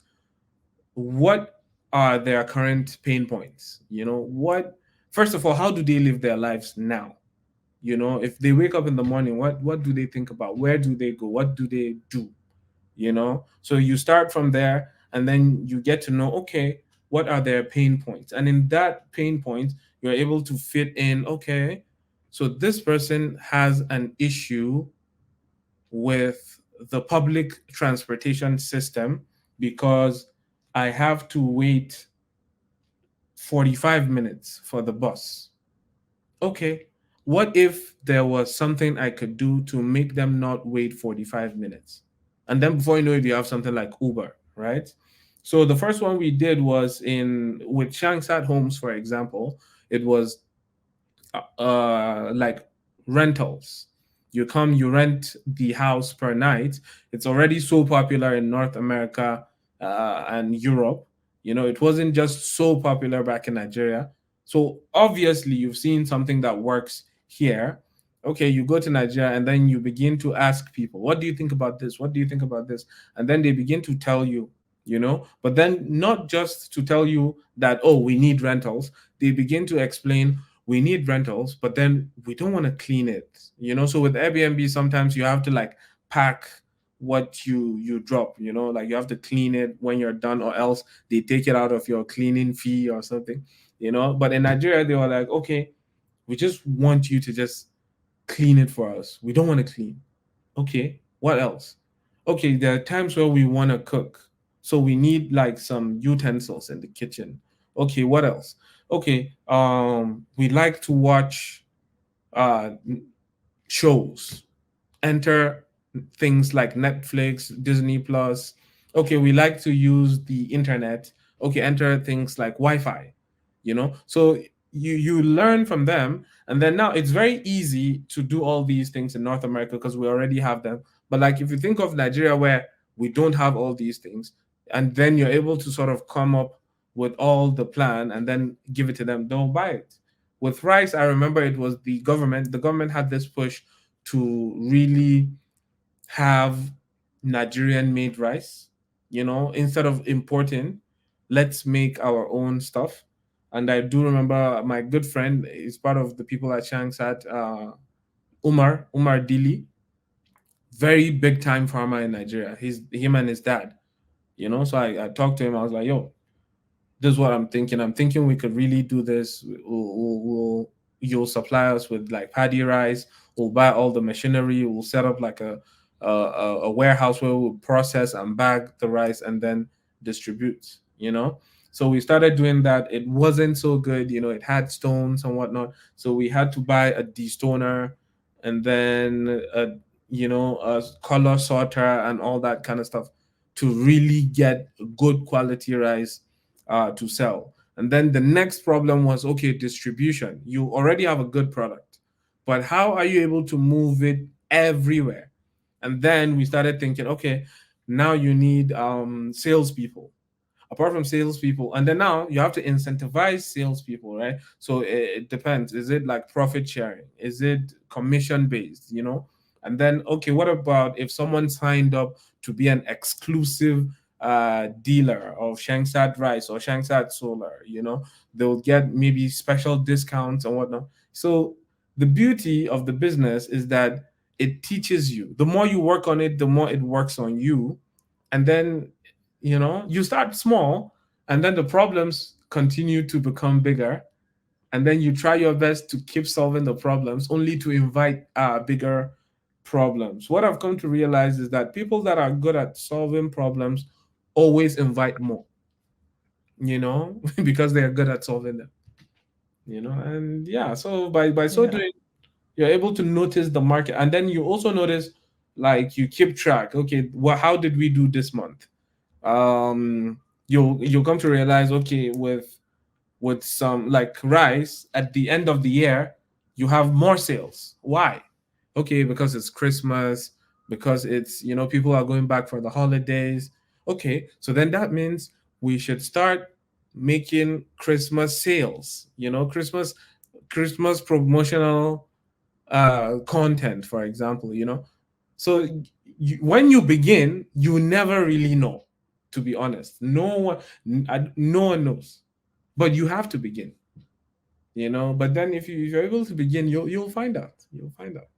what are their current pain points? What First of all, how do they live their lives now? You know, if they wake up in the morning, what do they think about? Where do they go? What do they do? You know, so you start from there, and then you get to know, okay, what are their pain points, and in that pain point you're able to fit in, okay, so this person has an issue with the public transportation system because I have to wait 45 minutes for the bus. Okay, what if there was something I could do to make them not wait 45 minutes? And then before you know it, you have something like Uber, right? So the first one we did was in with Shangsat Homes, for example. It was like rentals. You come, you rent the house per night. It's already so popular in North America and Europe. You know, it wasn't just so popular back in Nigeria. So obviously, you've seen something that works here. Okay, you go to Nigeria and then you begin to ask people, what do you think about this? What do you think about this? And then they begin to tell you, you know, but then not just to tell you that, oh, we need rentals. They begin to explain, we need rentals, but then we don't want to clean it. You know, so with Airbnb, sometimes you have to like pack what you drop, you know, like you have to clean it when you're done, or else they take it out of your cleaning fee or something, you know. But in Nigeria, they were like, okay, we just want you to just clean it for us. We don't want to clean. Okay, what else? Okay, there are times where we want to cook. So we need like some utensils in the kitchen. Okay, what else? Okay, we like to watch uh shows. Enter things like Netflix, Disney Plus. Okay, we like to use the internet. Okay, enter things like Wi-Fi. You know, so you learn from them, and then now it's very easy to do all these things in North America because we already have them. But like if you think of Nigeria where we don't have all these things, and then you're able to sort of come up with all the plan and then give it to them, don't buy it. With rice, I remember it was the government had this push to really have Nigerian made rice, you know, instead of importing, let's make our own stuff. And I do remember my good friend is part of the people at Shangsat, Umar Dili, very big time farmer in Nigeria. He's him and his dad, you know. So I talked to him, I was like, yo, this is what I'm thinking. I'm thinking we could really do this. You'll supply us with like paddy rice. We'll buy all the machinery. We'll set up like a warehouse where we'll process and bag the rice and then distribute. You know, so we started doing that. It wasn't so good. You know, it had stones and whatnot. So we had to buy a destoner and then a color sorter and all that kind of stuff to really get good quality rice to sell. And then the next problem was, okay, distribution. You already have a good product, but how are you able to move it everywhere? And then we started thinking, okay, now you need salespeople. Apart from salespeople, and then now you have to incentivize salespeople, right? So it depends. Is it like profit sharing? Is it commission based? You know? And then, okay, what about if someone signed up to be an exclusive dealer of Shangsat Rice or Shangsat Solar? You know, they'll get maybe special discounts and whatnot. So the beauty of the business is that it teaches you. The more you work on it, the more it works on you. And then, you know, you start small, and then the problems continue to become bigger, and then you try your best to keep solving the problems only to invite bigger problems. What I've come to realize is that people that are good at solving problems always invite more, you know, because they are good at solving them, you know. And yeah, so by so Yeah. doing, you're able to notice the market, and then you also notice, like, you keep track. Okay, well, how did we do this month? You'll come to realize, okay, with some like rice at the end of the year, you have more sales. Why? Okay, because it's Christmas, because it's, you know, people are going back for the holidays. Okay, so then that means we should start making Christmas sales, you know, Christmas promotional content, for example, you know. So when you begin, you never really know, to be honest. No one knows, but you have to begin. But then if you're able to begin, you'll find out. You'll find out.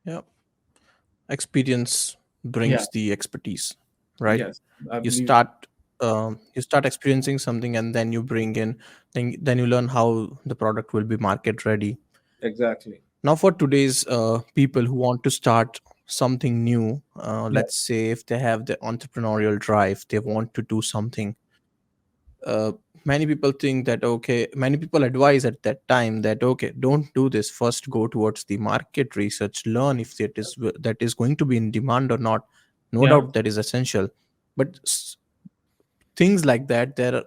Yeah, experience Yeah. brings the expertise, right? Yes, I You believe start you start experiencing something, and then you bring in, then you learn how the product will be market ready. exactly. Now for today's people who want to start something new, Yeah. let's say if they have the entrepreneurial drive, they want to do something. uh, Many people think that, okay, many people advise at that time that, okay, don't do this, first go towards the market research, learn if that is going to be in demand or not. No Yeah. doubt that is essential, but things like that, there are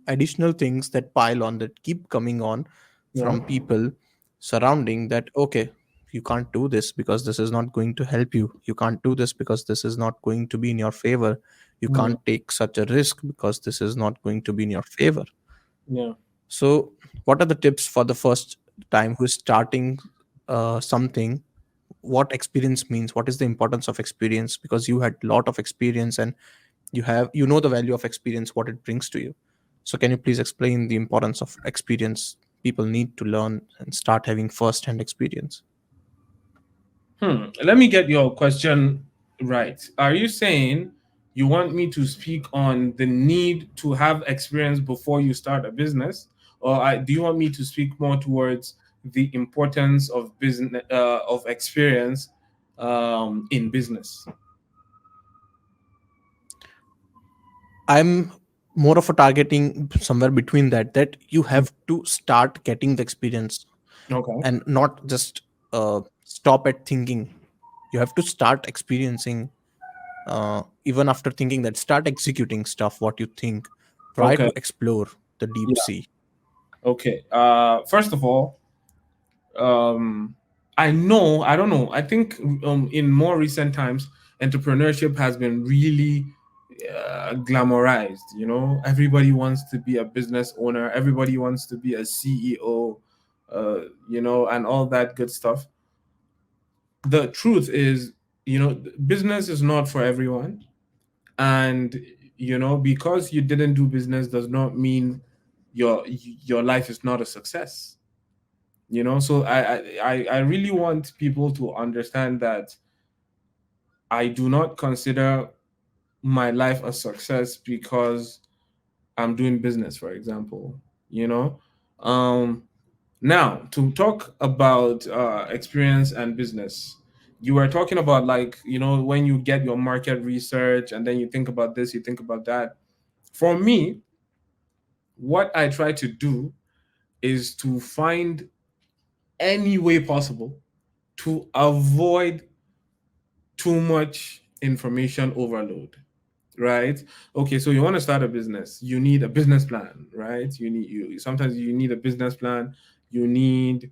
additional things that pile on, that keep coming on Yeah. from people surrounding that. Okay, you can't do this because this is not going to help you, you can't do this because this is not going to be in your favor, you Mm, can't take such a risk because this is not going to be in your favor. yeah. So what are the tips for the first time who is starting something? What experience means, what is the importance of experience, because you had a lot of experience, and you know the value of experience, what it brings to you. So can you please explain the importance of experience people need to learn and start having first hand experience? Let me get your question right. Are you saying you want me to speak on the need to have experience before you start a business, or do you want me to speak more towards the importance of business of experience in business? I'm more of a targeting somewhere between that you have to start getting the experience Okay. and not just stop at thinking. You have to start experiencing. Even after thinking, that start executing stuff what you think. Try Okay. to explore the deep Yeah. sea. Okay. First of all, um, I don't know. I think in more recent times, entrepreneurship has been really glamorized. Everybody wants to be a business owner, everybody wants to be a CEO, and all that good stuff. The truth is, business is not for everyone. And, because you didn't do business does not mean your life is not a success. So I really want people to understand that I do not consider my life a success because I'm doing business, for example. you know um Now, to talk about experience and business, you were talking about, like, when you get your market research and then you think about this, you think about that. For me, what I try to do is to find any way possible to avoid too much information overload, right? Okay, so you want to start a business, you need a business plan, right? You sometimes you need a business plan, you need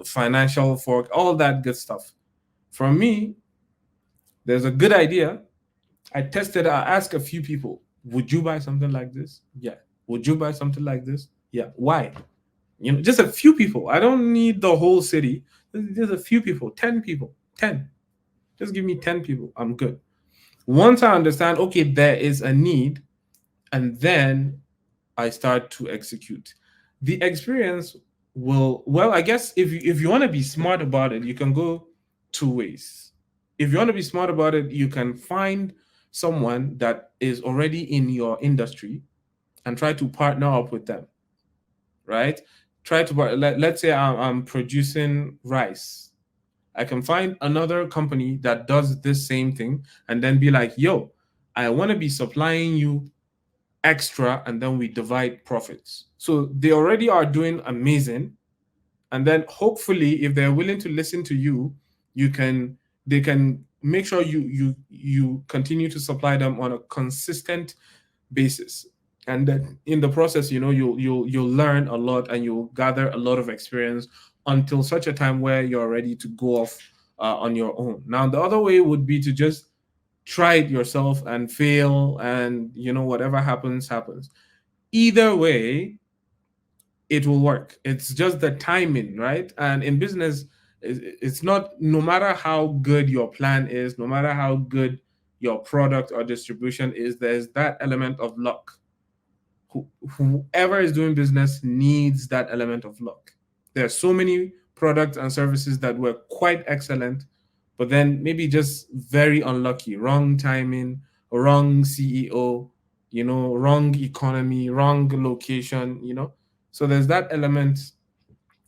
financial fork, all that good stuff. For me, there's a good idea. I ask a few people, would you buy something like this? Yeah. Would you buy something like this? Yeah. Why? Just a few people. I don't need the whole city. Just a few people, 10 people, 10. Just give me 10 people. I'm good. Once I understand, okay, there is a need, and then I start to execute. The experience well, I guess if you want to be smart about it, you can go two ways. If you want to be smart about it, you can find someone that is already in your industry and try to partner up with them, right? Let's say I'm producing rice. I can find another company that does this same thing and then be like, yo, I want to be supplying you extra, and then we divide profits. So they already are doing amazing. And then hopefully, if they're willing to listen to you, they can make sure you continue to supply them on a consistent basis. And then in the process, you'll learn a lot and you'll gather a lot of experience until such a time where you're ready to go off on your own. Now, the other way would be to just try it yourself and fail, and whatever happens happens. Either way, it will work. It's just the timing, right? And in business, it's not, no matter how good your plan is, no matter how good your product or distribution is, there's that element of luck. Whoever is doing business needs that element of luck. There are so many products and services that were quite excellent, but then maybe just very unlucky, wrong timing, wrong CEO, wrong economy, wrong location. So there's that element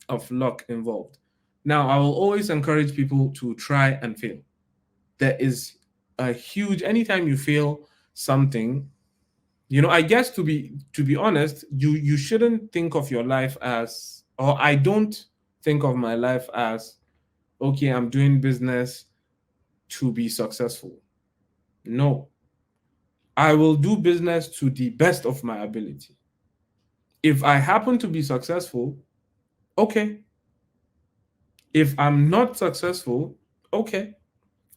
of luck involved. Now, I will always encourage people to try and fail. There is a huge, anytime you fail something, I guess to be honest, you shouldn't think of your life as, or I don't think of my life as, okay, I'm doing business to be successful. No, I will do business to the best of my ability. If I happen to be successful, okay. If I'm not successful, okay.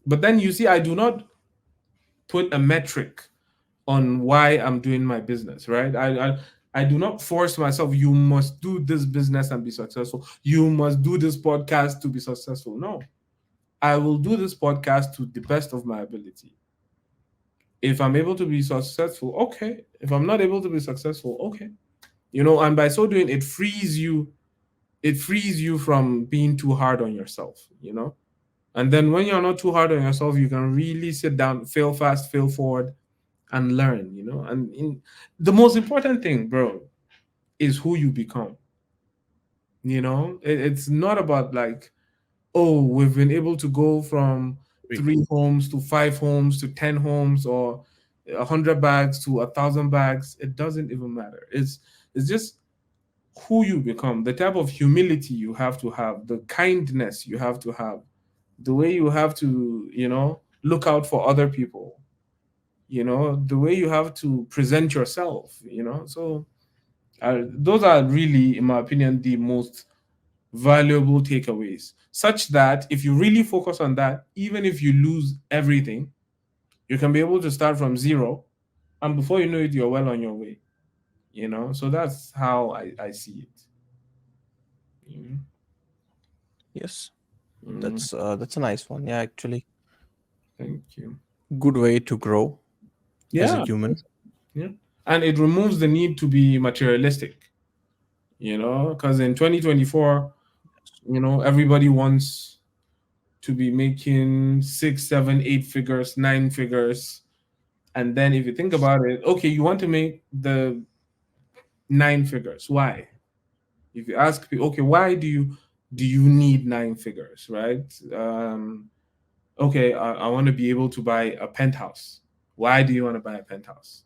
But then you see, I do not put a metric on why I'm doing my business, right? I do not force myself, you must do this business and be successful. You must do this podcast to be successful. No. I will do this podcast to the best of my ability. If I'm able to be successful, okay. If I'm not able to be successful, okay. And by so doing, it frees you from being too hard on yourself. And then when you're not too hard on yourself, you can really sit down, fail fast, fail forward, and learn. The most important thing, bro, is who you become. It's not about like, oh, we've been able to go from Agree. 3 homes to 5 homes to 10 homes, or 100 bags to 1,000 bags. It doesn't even matter. It's just who you become, the type of humility you have to have, the kindness you have to have, the way you have to, look out for other people, the way you have to present yourself. So those are really, in my opinion, the most valuable takeaways, such that if you really focus on that, even if you lose everything, you can be able to start from zero, and before you know it, you're well on your way. So that's how I see it. Mhm. Yes, Mhm. that's a nice one. Yeah, actually, Thank you. good way to grow as a Yeah, human. yeah. And it removes the need to be materialistic, because in 2024, everybody wants to be making 6, 7, 8 figures, 9 figures. And then if you think about it, okay, you want to make the 9 figures. Why? If you ask people, okay, why do you need 9 figures, right? Okay, I want to be able to buy a penthouse. Why do you want to buy a penthouse?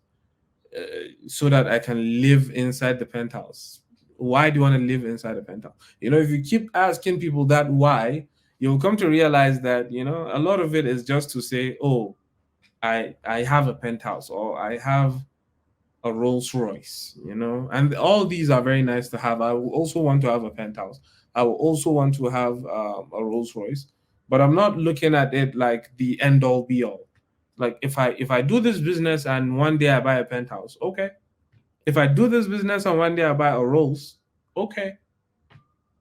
So that I can live inside the penthouse. Why do you want to live inside a penthouse? If you keep asking people that why, you'll come to realize that a lot of it is just to say, oh, I have a penthouse, or I have a Rolls Royce. And all these are very nice to have. I will also want to have a penthouse. I will also want to have a Rolls Royce, but I'm not looking at it like the end all be all. Like if I do this business and one day I buy a penthouse, okay. If I do this business and one day I buy a Rolls, okay.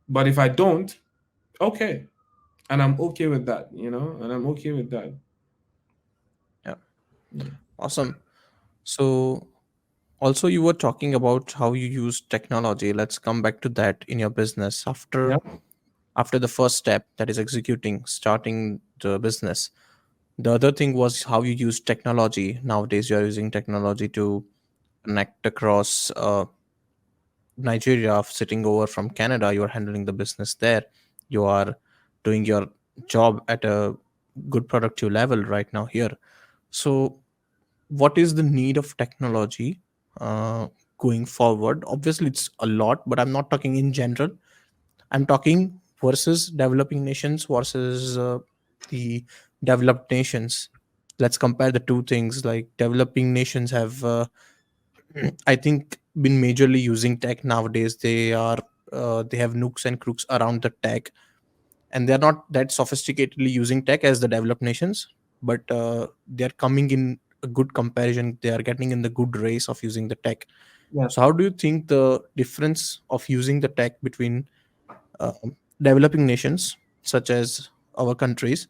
But if I don't, okay, and I'm okay with that. And I'm okay with that. Yeah, Yeah. awesome. So, also, you were talking about how you use technology. Let's come back to that in your business Yeah. after the first step, that is executing, starting the business. The other thing was how you use technology. Nowadays, you are using technology to connect across Nigeria, sitting over from Canada. You are handling the business there. You are doing your job at a good productive level right now here. So, what is the need of technology uh, going forward? Obviously, it's a lot, but I'm not talking in general. I'm talking versus developing nations versus the developed nations. Let's compare the two things. Like developing nations have, I think, been majorly using tech nowadays. They have nooks and crooks around the tech, and they're not that sophisticatedly using tech as the developed nations, but they're coming in a good comparison. They are getting in the good race of using the tech. Yeah. So how do you think the difference of using the tech between uh, developing nations such as our countries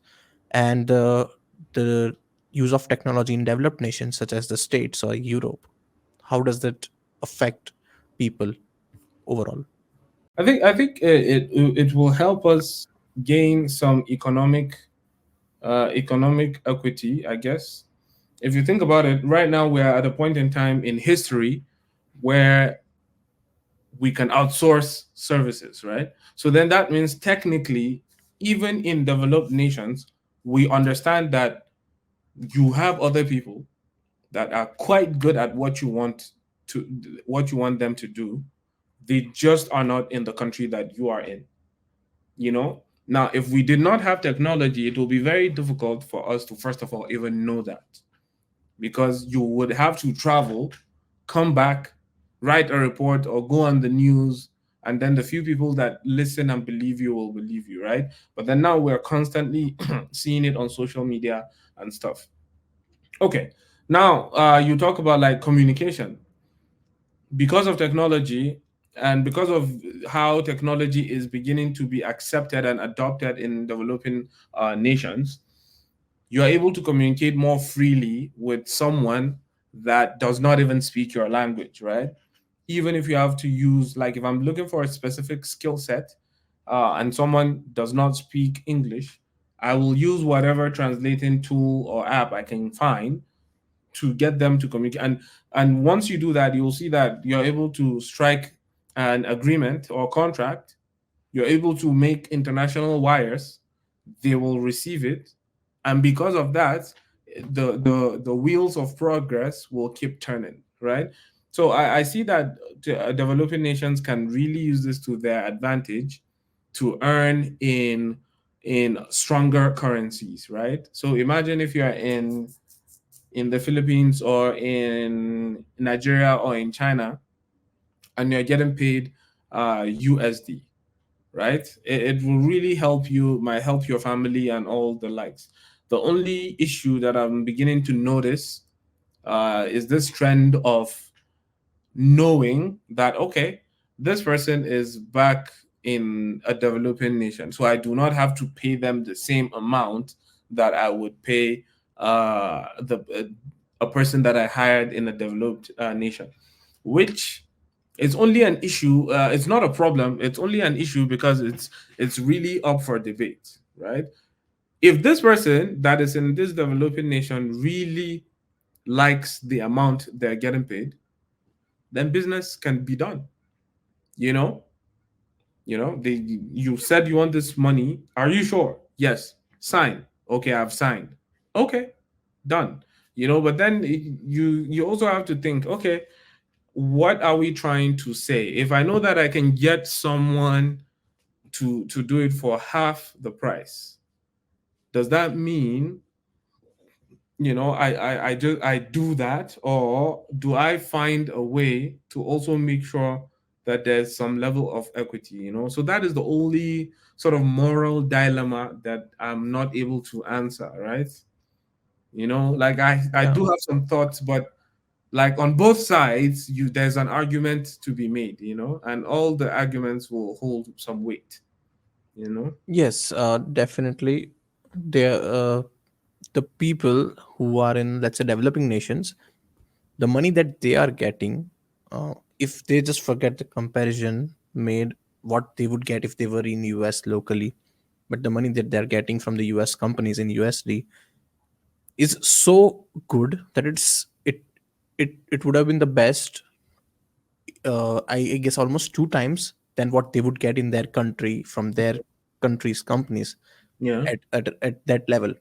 and the use of technology in developed nations such as the states or Europe, how does that affect people overall? I think it will help us gain some economic equity, I guess. If you think about it, right now we are at a point in time in history where we can outsource services, right? So then that means technically, even in developed nations, we understand that you have other people that are quite good at to what you want them to do. They just are not in the country that you are in, you know? Now, if we did not have technology, it will be very difficult for us to first of all even know that, because you would have to travel, come back, write a report, or go on the news, and then the few people that listen and believe you will believe you, right? But then now we're constantly seeing it on social media and stuff. Okay, now you talk about like communication. Because of technology and because of how technology is beginning to be accepted and adopted in developing nations, you are able to communicate more freely with someone that does not even speak your language, right? Even if you have to use, like, if I'm looking for a specific skill set and someone does not speak English, I will use whatever translating tool or app I can find to get them to communicate. And once you do that, you'll see that you're able to strike an agreement or contract. You're able to make international wires. They will receive it, and because of that, the wheels of progress will keep turning, right? So I see that developing nations can really use this to their advantage to earn in stronger currencies, right? So imagine if you're in the Philippines or in Nigeria or in China, and you're getting paid USD, right? It will really help you, might help your family and all the likes. The only issue that I'm beginning to notice is this trend of knowing that, okay, this person is back in a developing nation, so I do not have to pay them the same amount that I would pay the a person that I hired in a developed nation, which is only an issue. It's not a problem. It's only an issue because it's really up for debate, right? If this person that is in this developing nation really likes the amount they're getting paid, then business can be done. You know, you said you want this money. Are you sure? Yes. Sign. Okay, I've signed. Okay, done. But then you also have to think, okay, what are we trying to say? If I know that I can get someone to do it for half the price, does that mean I do that, or do I find a way to also make sure that there's some level of equity? So that is the only sort of moral dilemma that I'm not able to answer, right? Like I Yeah. do have some thoughts, but like on both sides, there's an argument to be made, and all the arguments will hold some weight, you know. Yes, definitely. There, the people who are in, let's say, developing nations, the money that they are getting, if they just forget the comparison made, what they would get if they were in US locally, but the money that they're getting from the US companies in USD is so good that it would have been the best, I guess almost two times than what they would get in their country from their country's companies Yeah. at that level,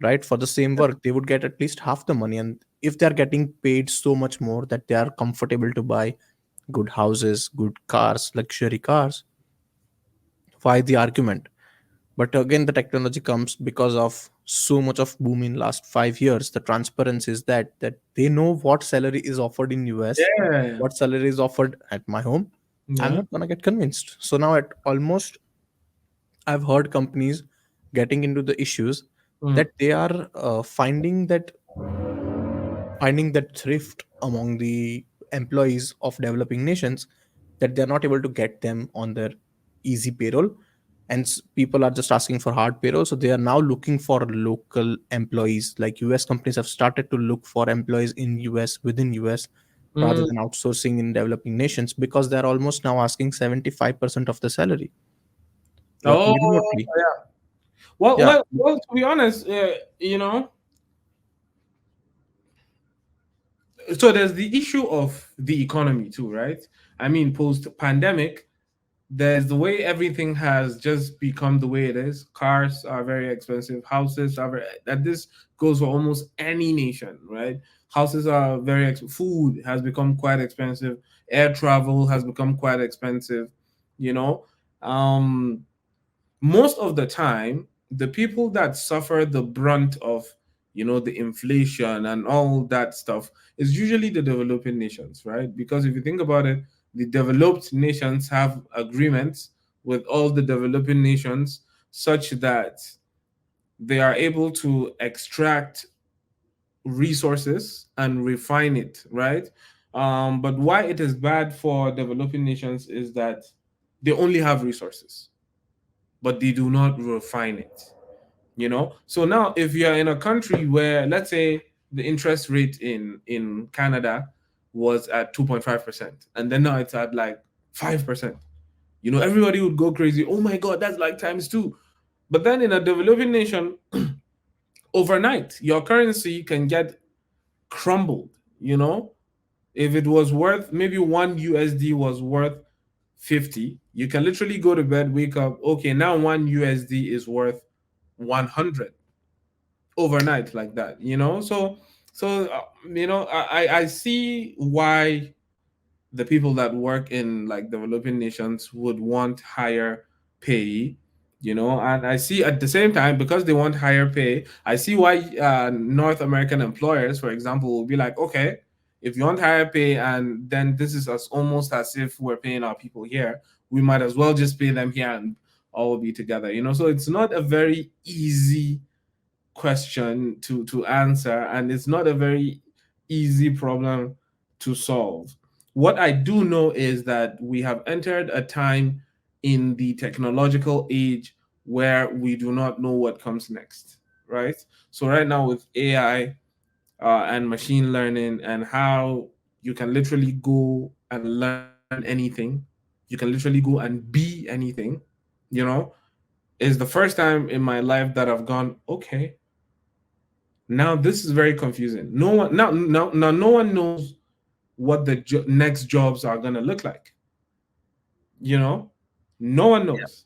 right? For the same work they would get at least half the money, and if they're getting paid so much more that they are comfortable to buy good houses, good cars, luxury cars, why the argument? But again, the technology comes because of so much of boom in last 5 years. The transparency is that they know what salary is offered in US, Yeah. what salary is offered at my home. I'm Yeah. not gonna get convinced. So now at almost, I've heard companies getting into the issues Mm. that they are finding that thrift among the employees of developing nations, that they're not able to get them on their easy payroll, and people are just asking for hard payroll. So they are now looking for local employees. Like US companies have started to look for employees in US, within US, rather Mm, than outsourcing in developing nations, because they're almost now asking 75% of the salary working oh, remotely. yeah. Well, Yeah, to be honest, so there's the issue of the economy too, right? I mean, post pandemic, there's the way everything has just become the way it is. Cars are very expensive. Houses are very, that this goes for almost any nation, right? Houses are food has become quite expensive. Air travel has become quite expensive, you know. Um, Most of the time the people that suffer the brunt of the inflation and all that stuff is usually the developing nations, right? Because if you think about it, the developed nations have agreements with all the developing nations such that they are able to extract resources and refine it, right? But why it is bad for developing nations is that they only have resources but they do not refine it. So now if you're in a country where, let's say, the interest rate in Canada was at 2.5%, and then now it's at like 5%, everybody would go crazy. Oh my god, that's like times two. But then in a developing nation, overnight your currency can get crumbled. If it was worth, maybe one USD was worth 50, you can literally go to bed, wake up, okay, now one USD is worth 100 overnight, like that. I see why the people that work in like developing nations would want higher pay, and I see at the same time, because they want higher pay, I see why North American employers, for example, will be like, okay, if you want higher pay, and then this is almost as if we're paying our people here, we might as well just pay them here and all be together. So it's not a very easy question to answer, and it's not a very easy problem to solve. What I do know is that we have entered a time in the technological age where we do not know what comes next, right? So right now with AI and machine learning, and how you can literally go and learn anything, you can literally go and be anything, you know is the first time in my life that I've gone, okay, now this is very confusing. No one now no one knows what the next jobs are going to look like. You know, no one knows.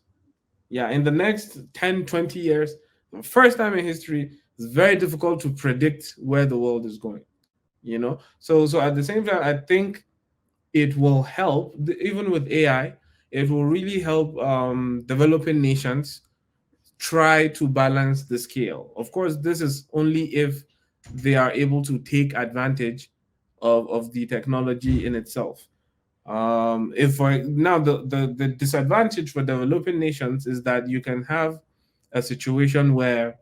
Yeah, in the next 10, 20 years, the first time in history, it's very difficult to predict where the world is going. So at the same time, I think it will help, even with AI, it will really help developing nations try to balance the scale. Of course, this is only if they are able to take advantage of the technology in itself. If for now the disadvantage for developing nations is that you can have a situation where,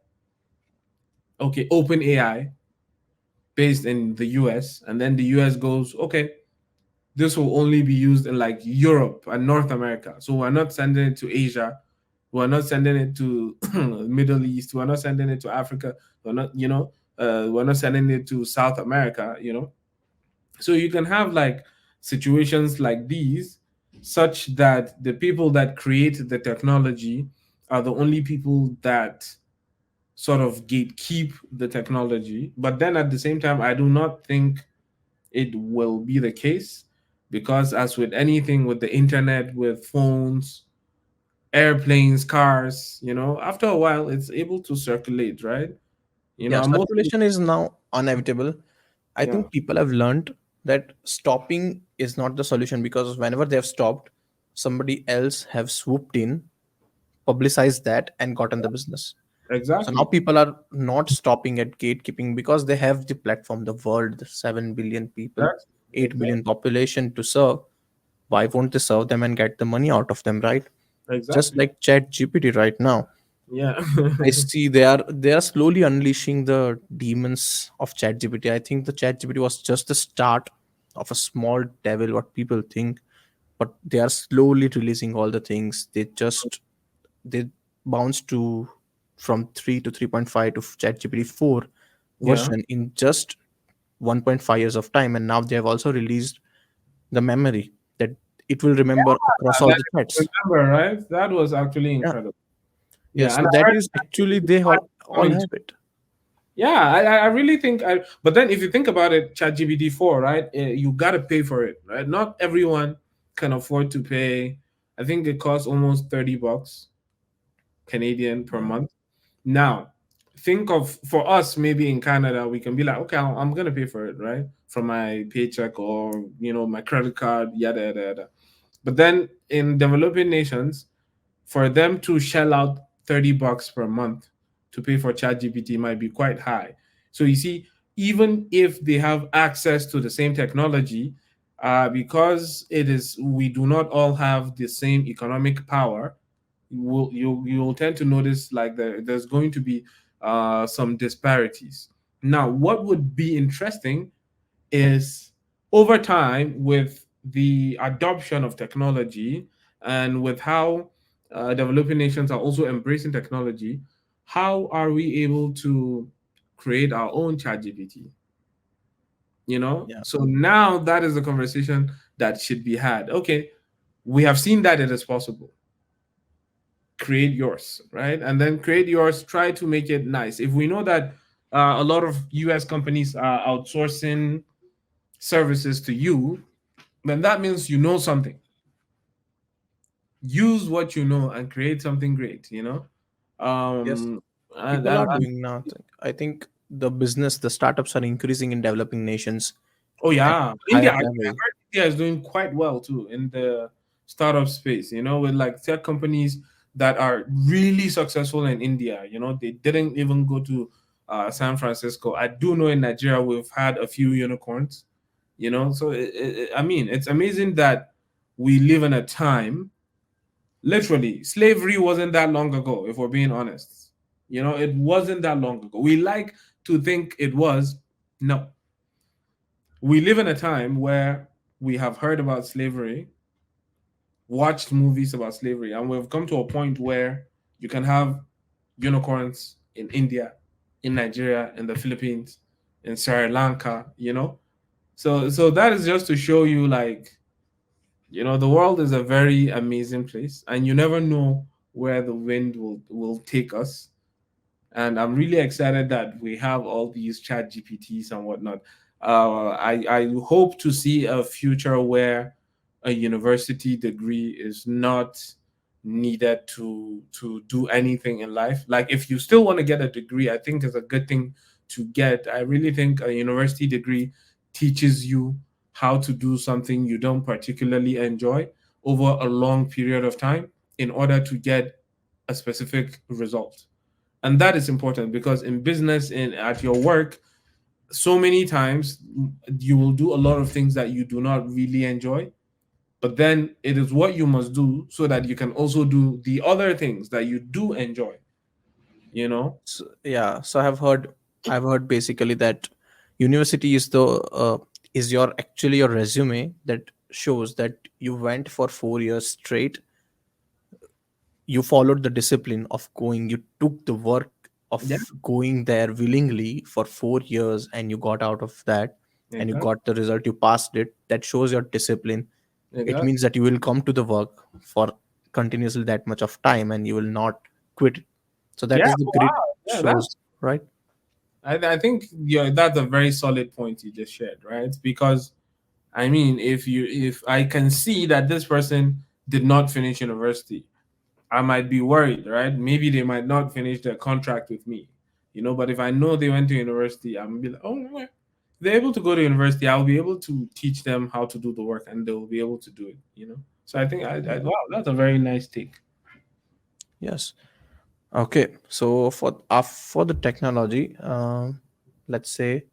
okay, open AI based in the US, and then the US goes, okay, this will only be used in like Europe and North America. So we're not sending it to Asia. We're not sending it to Middle East. We're not sending it to Africa. We're not sending it to South America. So you can have like situations like these, such that the people that create the technology are the only people that sort of gatekeep the technology. But then at the same time, I do not think it will be the case, because as with anything, with the internet, with phones, airplanes, cars, after a while it's able to circulate, right? yeah, And most circulation is now unavoidable. I yeah, think people have learned that stopping is not the solution, because whenever they have stopped, somebody else have swooped in, publicized that, and gotten the business. So now exactly. people are not stopping at gatekeeping, because they have the platform, the world, the 7 billion people, That's 8 exactly, billion population to serve. Why won't they serve them and get the money out of them, right? Just exactly. like Chat GPT right now. Yeah. I see they are slowly unleashing the demons of ChatGPT. I think the ChatGPT was just the start of a small devil, what people think, but they are slowly releasing all the things. They bounced to from 3 to 3.5 to ChatGPT 4 Yeah. version in just 1.5 years of time, and now they have also released the memory that it will remember across all That the I threads. remember, right? That was actually Yeah. incredible. Yes. Yeah, So and I that heard is actually they all coming. have it. Yeah, I really think I. But then, if you think about it, ChatGPT 4, right? You gotta pay for it, right? Not everyone can afford to pay. I think it costs almost $30 Canadian per Yeah. month. Now, think of for us, maybe in Canada, we can be like, okay, I'm gonna pay for it, right? From my paycheck or my credit card, yada yada yada. But then in developing nations, for them to shell out $30 per month to pay for ChatGPT might be quite high. So you see, even if they have access to the same technology, because we do not all have the same economic power, you'll tend to notice like there's going to be some disparities. Now, what would be interesting is over time with the adoption of technology and with how developing nations are also embracing technology, how are we able to create our own chat GPT? Yeah. So now that is a conversation that should be had. Okay, we have seen that it is possible. Create yours, right? And then create yours, try to make it nice. If we know that a lot of US companies are outsourcing services to you, then that means you know something. Use what you know and create something great. Yes. Um, and, People and, are and doing now. I think the startups are increasing in developing nations oh at yeah, India. higher I level. heard India is doing quite well too in the startup space. With like tech companies that are really successful in India. They didn't even go to San Francisco. I do know in Nigeria we've had a few unicorns. So I mean, it's amazing that we live in a time. Literally, slavery wasn't that long ago, if we're being honest. It wasn't that long ago. We like to think it was. No. We live in a time where we have heard about slavery, watched movies about slavery, and we've come to a point where you can have unicorns in India, in Nigeria, in the Philippines, in Sri Lanka. So that is just to show you like the world is a very amazing place, and you never know where the wind will take us. And I'm really excited that we have all these chat GPTs and whatnot. I hope to see a future where a university degree is not needed to do anything in life. Like if you still want to get a degree, I think it's a good thing to get. I really think a university degree teaches you how to do something you don't particularly enjoy over a long period of time in order to get a specific result. And that is important because in business and at your work, so many times you will do a lot of things that you do not really enjoy, but then it is what you must do so that you can also do the other things that you do enjoy you know So, yeah. So I've heard basically that university is the is your actually your resume that shows that you went for 4 years straight. You followed the discipline of going. You took the work of Yeah, going there willingly for 4 years, and you got out of that, and you exactly. got the result. You passed it. That shows your discipline. It Exactly. means that you will come to the work for continuously that much of time, and you will not quit it. So that Yeah, is the grit wow. Yeah, shows, right? I think that's a very solid point you just shared, right? Because I mean, if I can see that this person did not finish university, I might be worried, right? Maybe they might not finish their contract with me. But if I know they went to university, I'm gonna be like, oh, well, they're able to go to university. I'll be able to teach them how to do the work, and they'll be able to do it. So I think, wow, that's a very nice take. Yes. Okay. So for the technology, let's say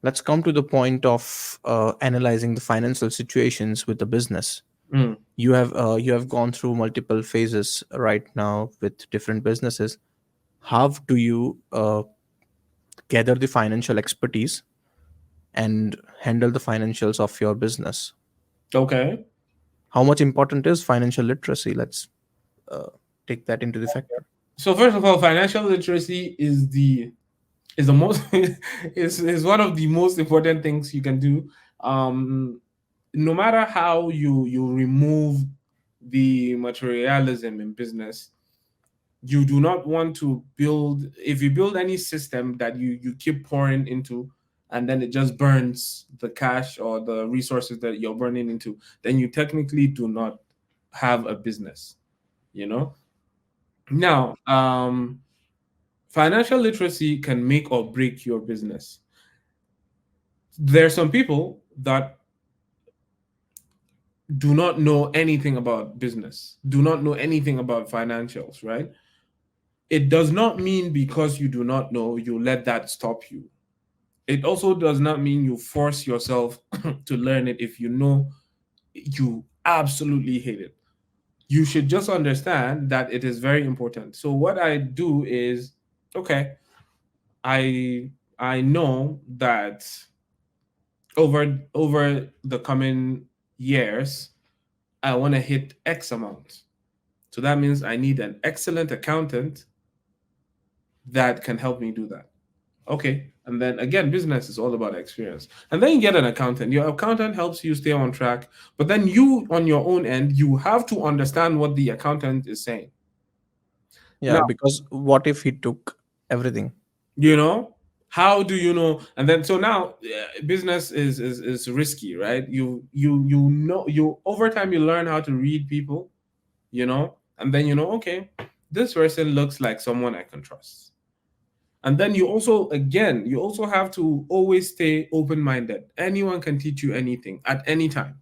let's come to the point of analyzing the financial situations with the business. Mm. You have gone through multiple phases right now with different businesses. How do you gather the financial expertise and handle the financials of your business? Okay. How much important is financial literacy? Let's uh, take that into the factor. So first of all, financial literacy is the is the most is one of the most important things you can do. No matter how you remove the materialism in business, you do not want to build, if you build any system that you keep pouring into, and then it just burns the cash or the resources that you're burning into, then you technically do not have a business, you know. Now, financial literacy can make or break your business. There are some people that do not know anything about business, do not know anything about financials, right? It does not mean because you do not know, you let that stop you. It also does not mean you force yourself to learn it if you know you absolutely hate it. You should just understand that it is very important. So what I do is, okay, I know that over the coming years, I want to hit X amount. So that means I need an excellent accountant that can help me do that. Okay. And then again, business is all about experience. And then you get an accountant. Your accountant helps you stay on track. But then you, on your own end, you have to understand what the accountant is saying. Yeah, Now, because what if he took everything? you know, how do you know? And then so now business is risky, right? You know, you over time you learn how to read people, you know, and then you know, okay, this person looks like someone I can trust. And then you also, again, you also have to always stay open minded. Anyone can teach you anything at any time.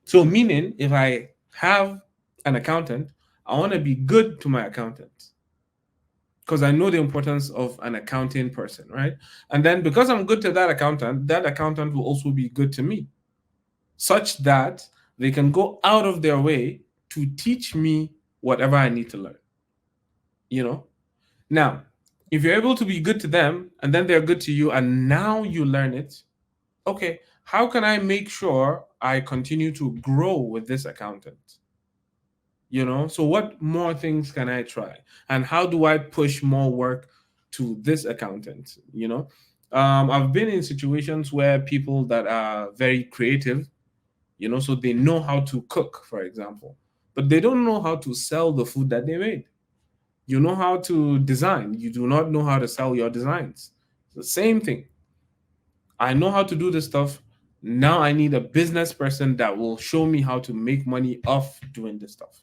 So, meaning, if I have an accountant, I want to be good to my accountant because I know the importance of an accounting person, right? And then because I'm good to that accountant will also be good to me, such that they can go out of their way to teach me whatever I need to learn, you know? Now, if you're able to be good to them and then they're good to you and now you learn it, okay, how can I make sure I continue to grow with this accountant? You know, so what more things can I try? And how do I push more work to this accountant? You know, I've been in situations where people that are very creative, you know, so they know how to cook, for example, but they don't know how to sell the food that they made. You know how to design, you do not know how to sell your designs. The same thing. I know how to do this stuff. Now I need a business person that will show me how to make money off doing this stuff,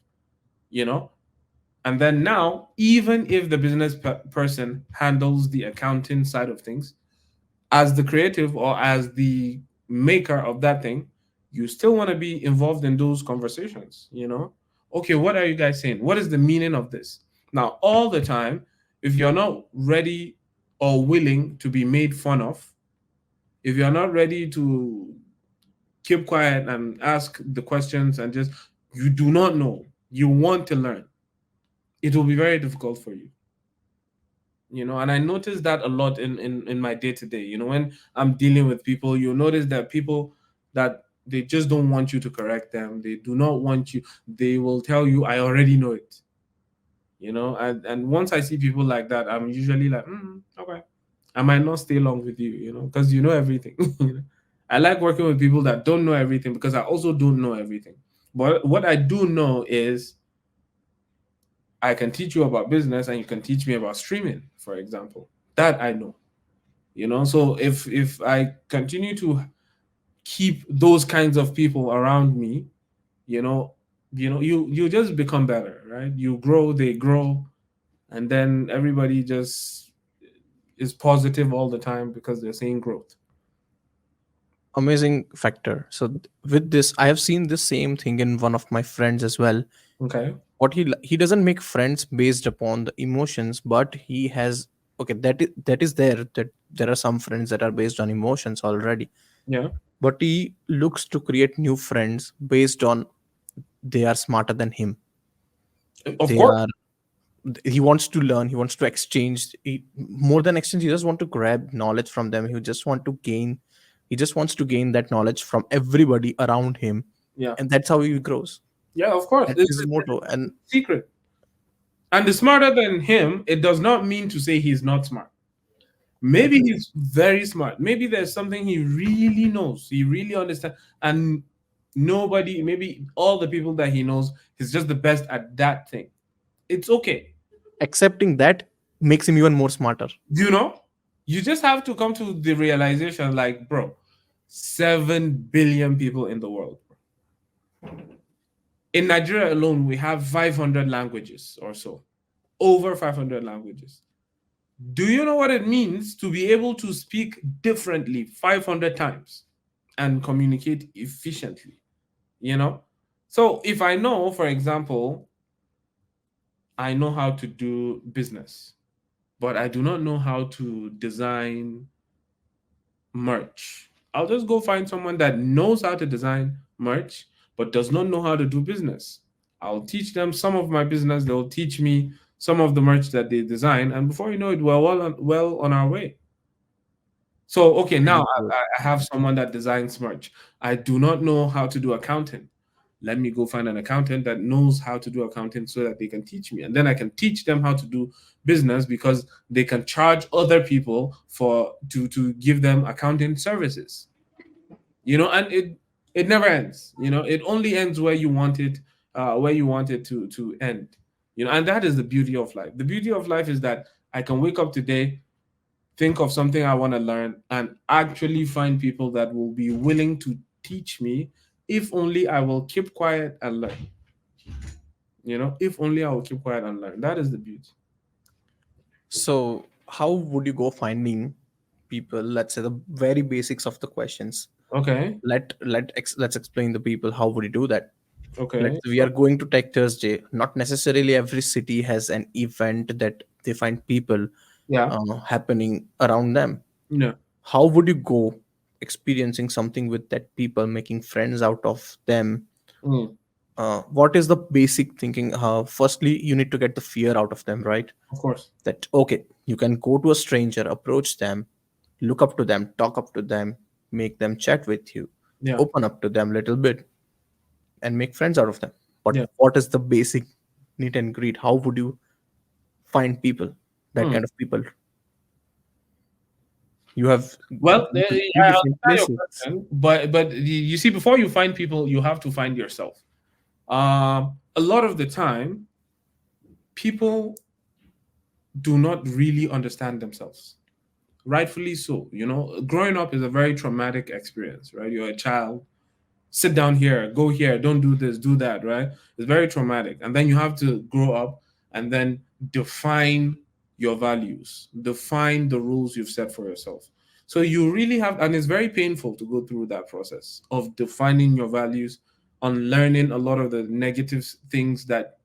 you know? And then now, even if the business person handles the accounting side of things, as the creative or as the maker of that thing, you still want to be involved in those conversations, you know? Okay, what are you guys saying? What is the meaning of this? Now, all the time, if you're not ready or willing to be made fun of, if you're not ready to keep quiet and ask the questions and just, you do not know, you want to learn, it will be very difficult for you, you know. And I notice that a lot in my day to day, you know, when I'm dealing with people, you notice that people that they just don't want you to correct them, they do not want you, they will tell you I already know it, you know. And once I see people like that, I'm usually like, okay, I might not stay long with you, you know, because you know everything. You know? I like working with people that don't know everything because I also don't know everything. But what I do know is I can teach you about business and you can teach me about streaming, for example. That I know. You know, so if I continue to keep those kinds of people around me, you know, you just become better, right? You grow, they grow, and then everybody just is positive all the time because they're seeing growth. Amazing factor. So with this, I have seen the same thing in one of my friends as well. Okay. What he doesn't make friends based upon the emotions, but he has, okay, that is there, that there are some friends that are based on emotions already, Yeah. but he looks to create new friends based on they are smarter than him. Of They course. are, he wants to learn, he wants to exchange, more than exchange, he just want to grab knowledge from them, he just want to gain, he just wants to gain that knowledge from everybody around him, Yeah. and that's how he grows. Yeah, of course. That's It's his a motto. And secret. And the smarter than him, it does not mean to say he's not smart. Maybe he's very smart. Maybe there's something he really knows. He really understands. And nobody, maybe all the people that he knows, he's just the best at that thing. It's okay. Accepting that makes him even more smarter. You know, you just have to come to the realization like, bro, 7 billion people in the world. In Nigeria alone, we have 500 languages or so, over 500 languages. Do you know what it means to be able to speak differently 500 times and communicate efficiently? You know? So if I know, for example, I know how to do business, but I do not know how to design merch. I'll just go find someone that knows how to design merch but does not know how to do business. I'll teach them some of my business. They'll teach me some of the merch that they design, and before you know it, we're well on our way. So, okay, now Very good. I have someone that designs merch. I do not know how to do accounting. Let me go find an accountant that knows how to do accounting so that they can teach me. And then I can teach them how to do business because they can charge other people to give them accounting services. And it never ends. It only ends where you want it, to end. And that is the beauty of life. The beauty of life is that I can wake up today, think of something I want to learn, and actually find people that will be willing to teach me if only I will keep quiet and learn. If only I will keep quiet and learn. That is the beauty. So, how would you go finding people? Let's say the very basics of the questions. Okay. Let's explain the people. How would you do that? Okay. We are going to Tech Thursday. Not necessarily every city has an event that they find people Yeah. happening around them. Yeah. How would you go experiencing something with that people, making friends out of them? Mm, What is the basic thinking? Firstly, you need to get the fear out of them, right? of course. That okay, you can go to a stranger, approach them, look up to them, talk up to them, make them chat with you, Yeah. open up to them a little bit, and make friends out of them. But Yeah. what is the basic meet and greet? How would you find people, that Hmm. kind of people? You have Well, been to three I different understand your places. question, but you see, before you find people, you have to find yourself. A lot of the time, people do not really understand themselves. Rightfully so. Growing up is a very traumatic experience, right? You're a child, sit down here, go here, don't do this, do that, right? It's very traumatic. And then you have to grow up and then define your values, define the rules you've set for yourself. So you really have, and it's very painful to go through that process of defining your values, unlearning a lot of the negative things that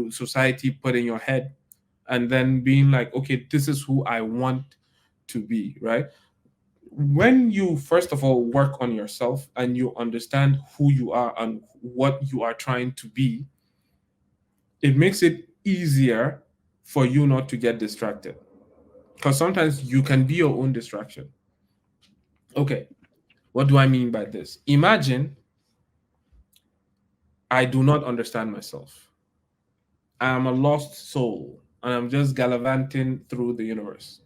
society put in your head, and then being like, okay, this is who I want to be, right? When you first of all work on yourself and you understand who you are and what you are trying to be, it makes it easier for you not to get distracted. Because sometimes you can be your own distraction. Okay, what do I mean by this? Imagine I do not understand myself. I am a lost soul and I'm just gallivanting through the universe.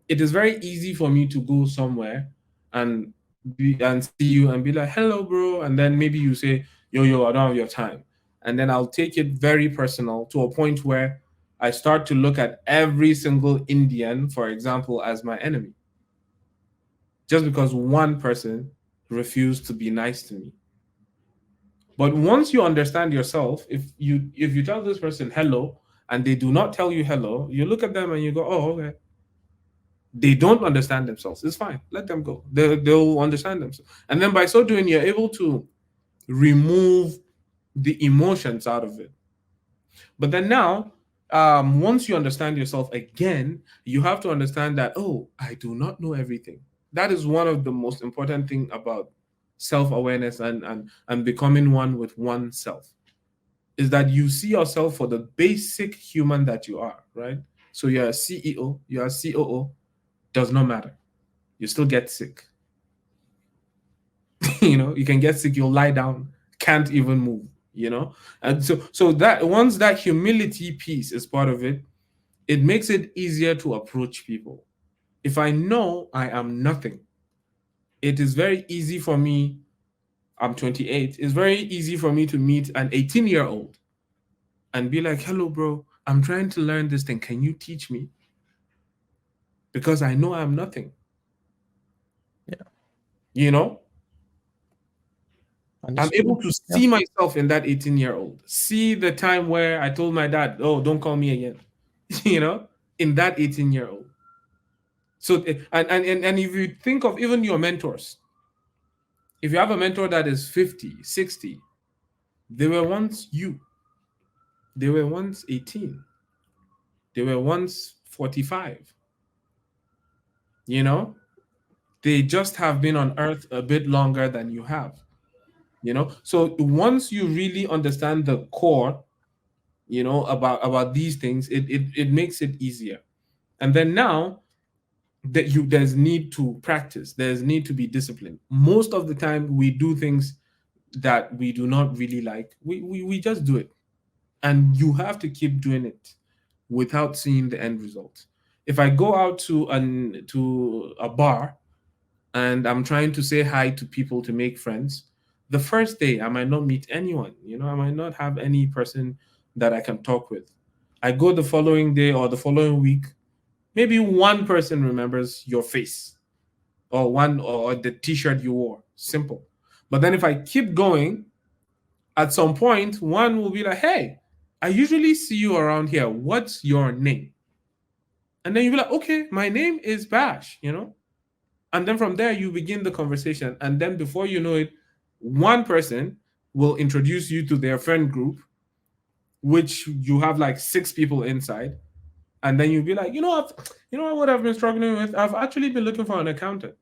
It is very easy for me to go somewhere and see you and be like, hello, bro. And then maybe you say, yo, I don't have your time. And then I'll take it very personal to a point where I start to look at every single Indian, for example, as my enemy. Just because one person refused to be nice to me. But once you understand yourself, if you tell this person hello and they do not tell you hello, you look at them and you go, oh, okay. They don't understand themselves. It's fine. Let them go. They'll understand themselves. And then by so doing, you're able to remove the emotions out of it. But then now, once you understand yourself again, you have to understand that, oh, I do not know everything. That is one of the most important thing about self-awareness and becoming one with oneself, is that you see yourself for the basic human that you are, right? So you're a CEO, you're a COO, does not matter. You still get sick. You can get sick, you'll lie down, can't even move. And so that once that humility piece is part of it, it makes it easier to approach people. If I know I am nothing, it is very easy for me. I'm 28. It's very easy for me to meet an 18-year-old and be like, hello, bro, I'm trying to learn this thing. Can you teach me? Because I know I'm nothing. Yeah. You know, I'm able Understood. to Yeah. see myself in that 18-year-old. See the time where I told my dad, oh, don't call me again. You know, in that 18-year-old. So, and if you think of even your mentors, if you have a mentor that is 50, 60, they were once you. They were once 18. They were once 45. You know, they just have been on earth a bit longer than you have. You know, so once you really understand the core, you know, about these things, it makes it easier. And then now that there's need to practice, there's need to be disciplined. Most of the time we do things that we do not really like. We just do it. And you have to keep doing it without seeing the end result. If I go out to a bar and I'm trying to say hi to people to make friends, the first day I might not meet anyone. You know, I might not have any person that I can talk with. I go the following day or the following week, maybe one person remembers your face or one or the t-shirt you wore. Simple. But then if I keep going, at some point, one will be like, hey, I usually see you around here. What's your name? And then you'll be like, okay, my name is Bash, you know? And then from there, you begin the conversation. And then before you know it, one person will introduce you to their friend group, which you have like six people inside. And then you'll be like, you know what I've been struggling with? I've actually been looking for an accountant.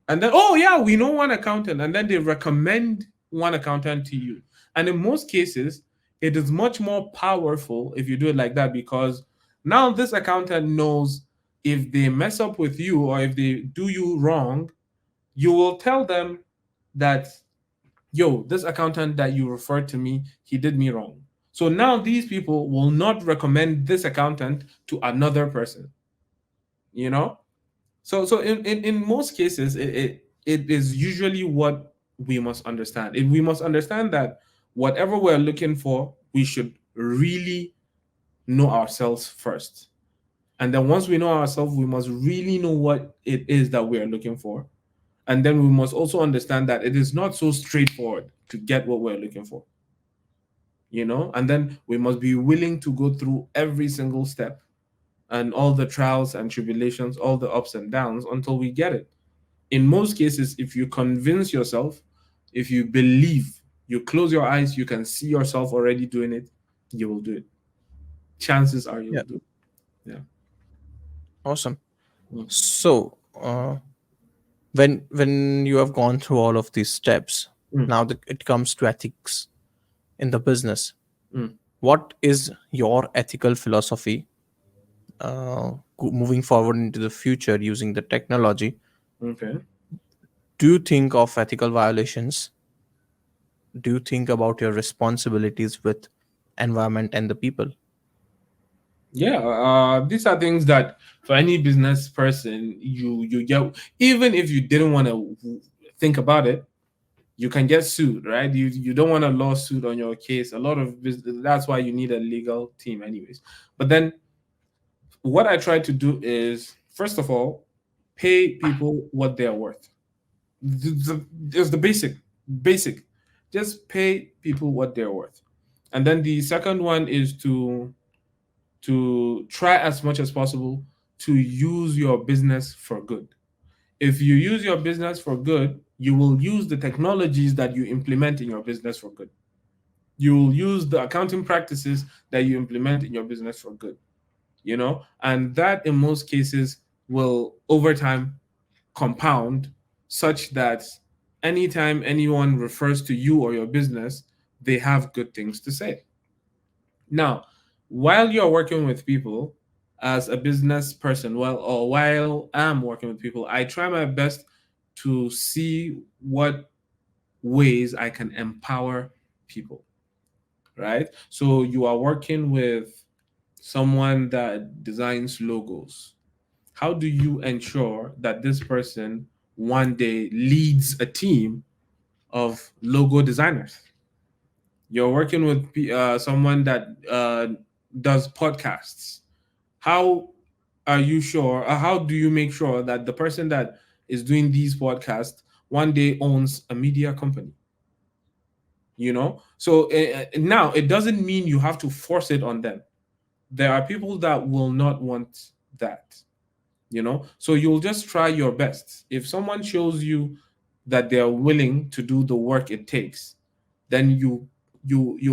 And then, oh yeah, we know one accountant. And then they recommend one accountant to you. And in most cases, it is much more powerful if you do it like that, because now this accountant knows if they mess up with you or if they do you wrong, you will tell them that, yo, this accountant that you referred to me, he did me wrong. So now these people will not recommend this accountant to another person, you know? So in most cases, it is usually what we must understand. We must understand that whatever we're looking for, we should really know ourselves first. And then once we know ourselves, we must really know what it is that we are looking for. And then we must also understand that it is not so straightforward to get what we're looking for, you know? And then we must be willing to go through every single step and all the trials and tribulations, all the ups and downs until we get it. In most cases, if you convince yourself, if you believe, you close your eyes, you can see yourself already doing it, you will do it. Chances are you Yeah. will do it. Yeah. Awesome. Mm. So, when you have gone through all of these steps, Mm. now it comes to ethics in the business. Mm. What is your ethical philosophy moving forward into the future using the technology? Okay. Do you think of ethical violations? Do you think about your responsibilities with environment and the people? Yeah, these are things that for any business person you get, even if you didn't want to think about it, you can get sued, right? You don't want a lawsuit on your case. A lot of business, that's why you need a legal team, anyways. But then what I try to do is, first of all, pay people what they're worth. Just the basic. Just pay people what they're worth. And then the second one is to try as much as possible to use your business for good. If you use your business for good, you will use the technologies that you implement in your business for good. You will use the accounting practices that you implement in your business for good, you know, and that in most cases will over time compound such that anytime anyone refers to you or your business, they have good things to say. Now, while you're working with people as a business person, well, or while I'm working with people, I try my best to see what ways I can empower people, right? So you are working with someone that designs logos. how do you ensure that this person one day leads a team of logo designers? You're working with someone that does podcasts. How are you sure? How do you make sure that the person that is doing these podcasts one day owns a media company? So now it doesn't mean you have to force it on them. There are people that will not want that. So you'll just try your best. If someone shows you that they're willing to do the work it takes, then you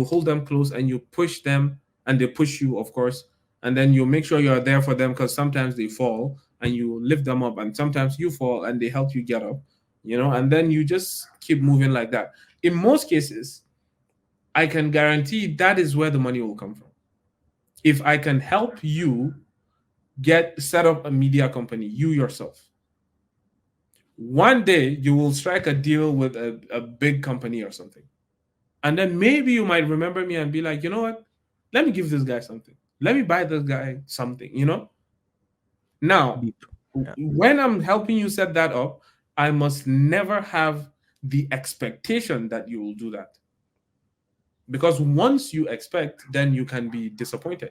hold them close and you push them, and they push you, of course, and then you make sure you're there for them, because sometimes they fall and you lift them up, and sometimes you fall and they help you get up, and then you just keep moving like that. In most cases, I can guarantee that is where the money will come from. If I can help you set up a media company, you yourself, one day you will strike a deal with a big company or something. And then maybe you might remember me and be like, you know what? Let me give this guy something. Let me buy this guy something. Now, Deep. Yeah. when I'm helping you set that up, I must never have the expectation that you will do that. Because once you expect, then you can be disappointed.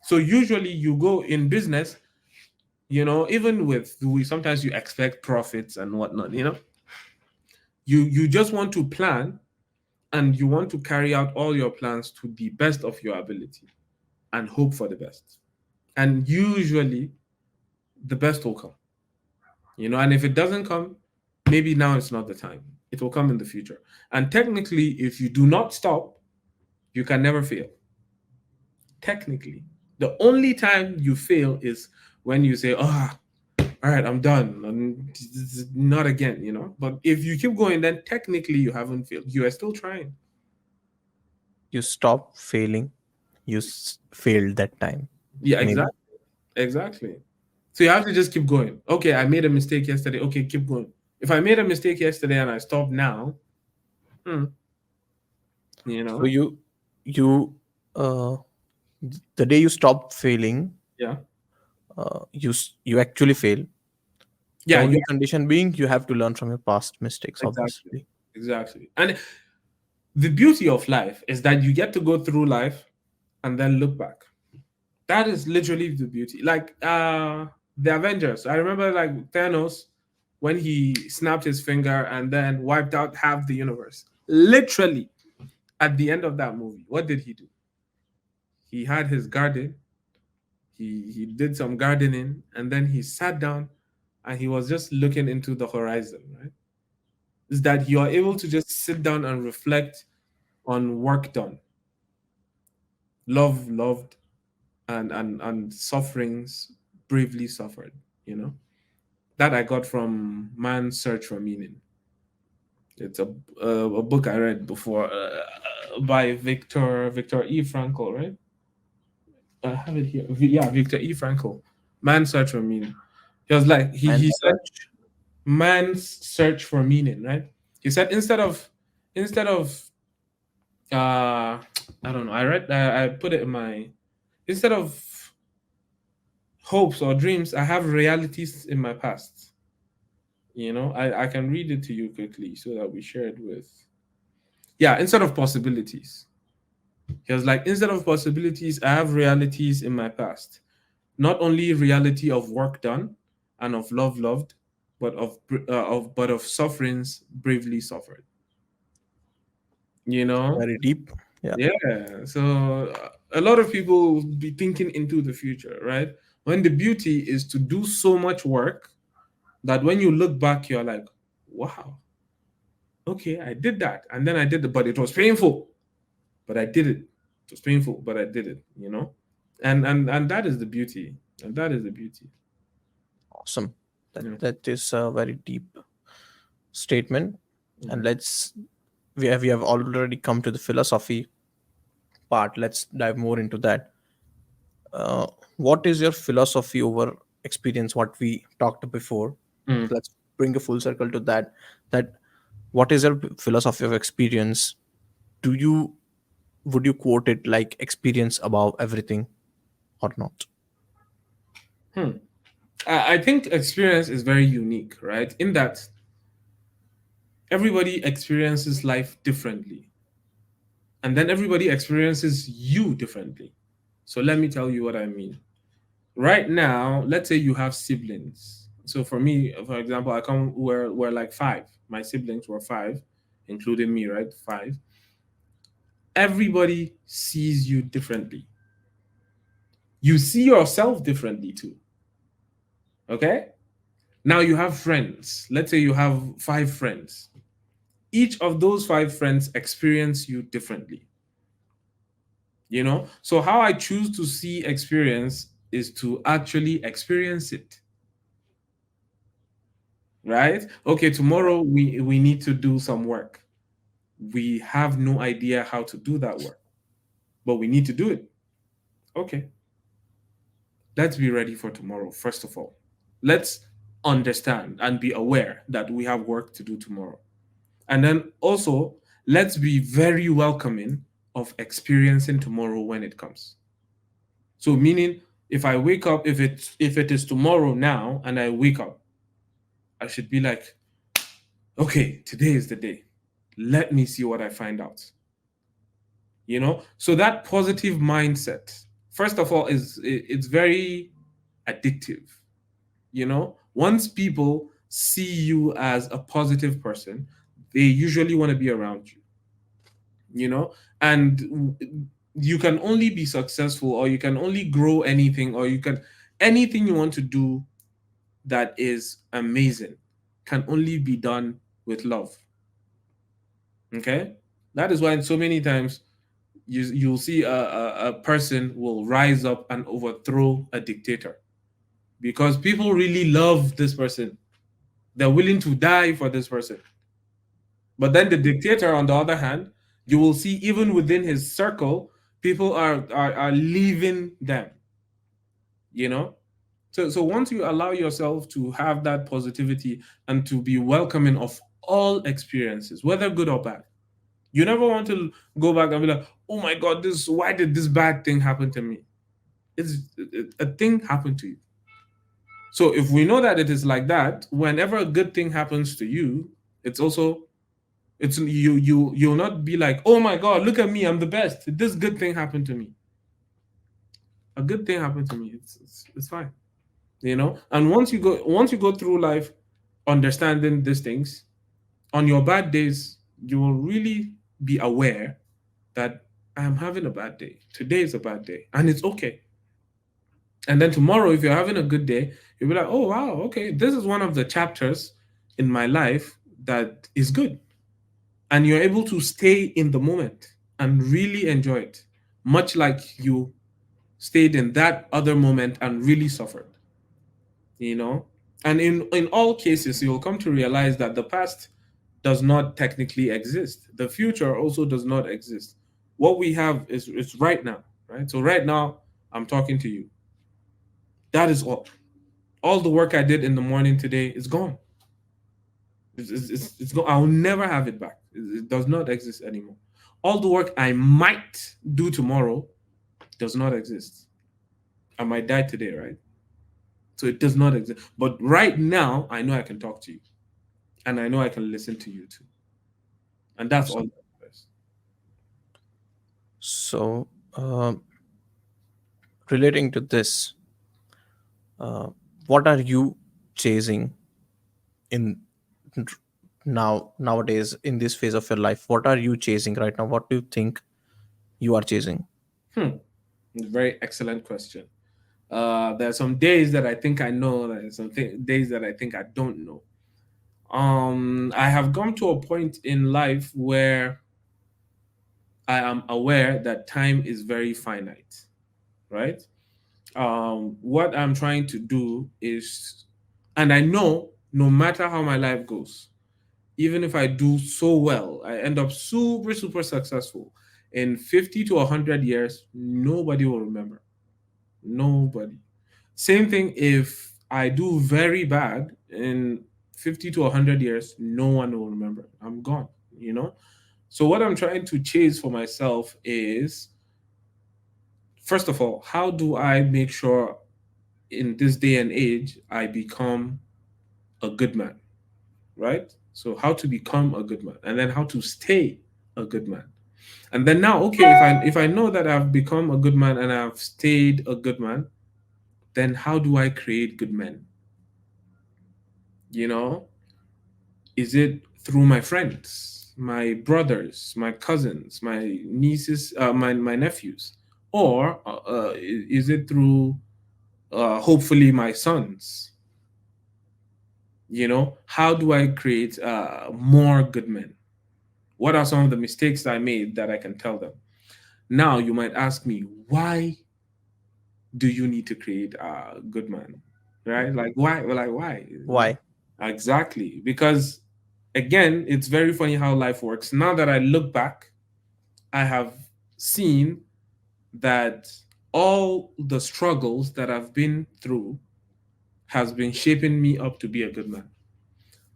So usually you go in business, even with sometimes you expect profits and whatnot, you just want to plan, and you want to carry out all your plans to the best of your ability and hope for the best. And usually the best will come. And if it doesn't come, maybe now it's not the time. It will come in the future. And technically, if you do not stop, you can never fail. Technically, the only time you fail is when you say, "Oh, all right, I'm done. Not again." But if you keep going, then technically you haven't failed. You are still trying. You stop failing. You failed that time. Yeah, Maybe. exactly. So you have to just keep going. Okay, I made a mistake yesterday. Okay, keep going. If I made a mistake yesterday and I stop now, So you uh the day you stop failing, yeah, you actually fail. The yeah, only condition being you have to learn from your past mistakes, exactly, obviously. exactly. And the beauty of life is that you get to go through life and then look back. That is literally the beauty. Like the Avengers. I remember like Thanos when he snapped his finger and then wiped out half the universe. Literally, at the end of that movie, what did he do? He had his garden. He did some gardening, and then he sat down and he was just looking into the horizon, right? Is that you are able to just sit down and reflect on work done, love loved, and sufferings bravely suffered. That I got from Man's Search for Meaning. It's a book I read before by Victor E. Frankl, right? I have it here. Yeah, Victor E. Frankl. Man's Search for Meaning. He was like And he said search. man's search for meaning, right? He said instead of I don't know. I put it in my instead of hopes or dreams, I have realities in my past. I can read it to you quickly so that we share it with. Yeah, instead of possibilities. He was like, instead of possibilities, I have realities in my past. Not only reality of work done and of love loved, but of sufferings bravely suffered. You know, Very deep. Yeah. yeah. So a lot of people will be thinking into the future, right? When the beauty is to do so much work that when you look back, you're like, wow, okay, I did that, and then I did it, but it was painful, but I did it. It was painful, but I did it. And that is the beauty, and that is the beauty. Awesome. Yeah. That is a very deep statement. And Mhm. we have already come to the philosophy part. Let's dive more into that. uh, what is your philosophy over experience, what we talked before? Mm. Let's bring a full circle to that what is your philosophy of experience? Do you Would you quote it like experience above everything or not? Hmm. I think experience is very unique, right? In that everybody experiences life differently, and then everybody experiences you differently. So let me tell you what I mean. Right now, let's say you have siblings. So for me, for example, we're like five. My siblings were five, including me, right? Five. Everybody sees you differently. You see yourself differently too. Okay? Now you have friends. Let's say you have five friends. Each of those five friends experience you differently. So how I choose to see experience is to actually experience it, right? Okay, tomorrow we need to do some work. We have no idea how to do that work, but we need to do it. Okay, let's be ready for tomorrow. First of all, let's understand and be aware that we have work to do tomorrow. And then also, let's be very welcoming of experiencing tomorrow when it comes. So meaning, if I wake up, if it is tomorrow now and I wake up, I should be like, okay, today is the day. Let me see what I find out. So that positive mindset, first of all, it's very addictive. Once people see you as a positive person, they usually want to be around you. And you can only be successful, or you can only grow anything, or anything you want to do that is amazing can only be done with love. Okay, that is why so many times you'll see a person will rise up and overthrow a dictator, because people really love this person. They're willing to die for this person. But then the dictator, on the other hand, you will see even within his circle, people are leaving them. You know, so once you allow yourself to have that positivity and to be welcoming of all experiences, whether good or bad, you never want to go back and be like, "Oh my God, this why did this bad thing happen to me?" A thing happened to you. So if we know that it is like that, whenever a good thing happens to you, you'll not be like, "Oh my God, look at me, I'm the best. This good thing happened to me." A good thing happened to me. It's fine. And once you go through life understanding these things, on your bad days you will really be aware that I'm having a bad day. Today is a bad day, and it's okay. And then tomorrow, if you're having a good day, you'll be like, "Oh wow, okay, this is one of the chapters in my life that is good." And you're able to stay in the moment and really enjoy it, much like you stayed in that other moment and really suffered. you know and in all cases, you'll come to realize that the past does not technically exist. The future also does not exist. What we have is right now, right? So right now, I'm talking to you. That is all the work I did in the morning today is gone. It's gone. I'll never have it back. It does not exist anymore. All the work I might do tomorrow does not exist. I might die today, right? So it does not exist. But right now, I know I can talk to you, and I know I can listen to you too. And that's all that matters. So, relating to this, uh, what are you chasing in nowadays in this phase of your life? What are you chasing right now? What do you think you are chasing? Hmm. Very excellent question. There are some days that I think I know. There are some days that I think I don't know. I have come to a point in life where I am aware that time is very finite, right? What I'm trying to do is, and I know no matter how my life goes, even if I do so well, I end up super, super successful. In 50 to 100 years, nobody will remember. Nobody. Same thing if I do very bad in 50 to 100 years, no one will remember. I'm gone, you know? So, what I'm trying to chase for myself is, first of all, how do I make sure in this day and age I become a good man, right? So how to become a good man, and then how to stay a good man. And then now, okay, if I know that I've become a good man and I've stayed a good man, then how do I create good men? You know, is it through my friends, my brothers, my cousins, my nieces, my nephews, or is it through hopefully my sons? You know, how do I create more good men? What are some of the mistakes I made that I can tell them? Now you might ask me, why do you need to create a good man? Right? Like why? Well, like why? Why? Exactly. Because again, it's very funny how life works. Now that I look back, I have seen that all the struggles that I've been through has been shaping me up to be a good man.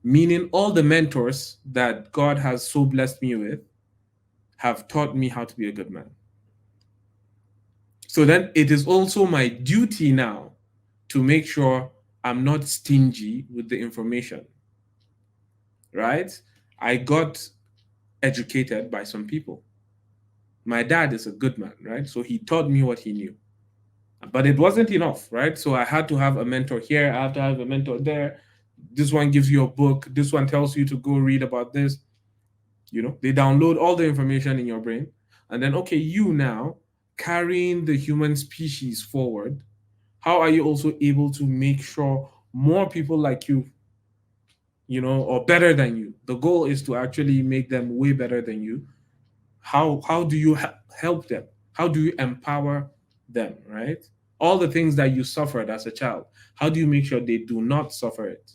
Meaning all the mentors that God has so blessed me with have taught me how to be a good man. So then it is also my duty now to make sure I'm not stingy with the information, right? I got educated by some people. My dad is a good man, right? So he taught me what he knew. But it wasn't enough, right? So I had to have a mentor here, I had to have a mentor there. This one gives you a book, this one tells you to go read about this. You know, they download all the information in your brain. And then, okay, you now carrying the human species forward, how are you also able to make sure more people like you know, or better than you? The goal is to actually make them way better than you. How do you help them? How do you empower them, right? All the things that you suffered as a child, how do you make sure they do not suffer it?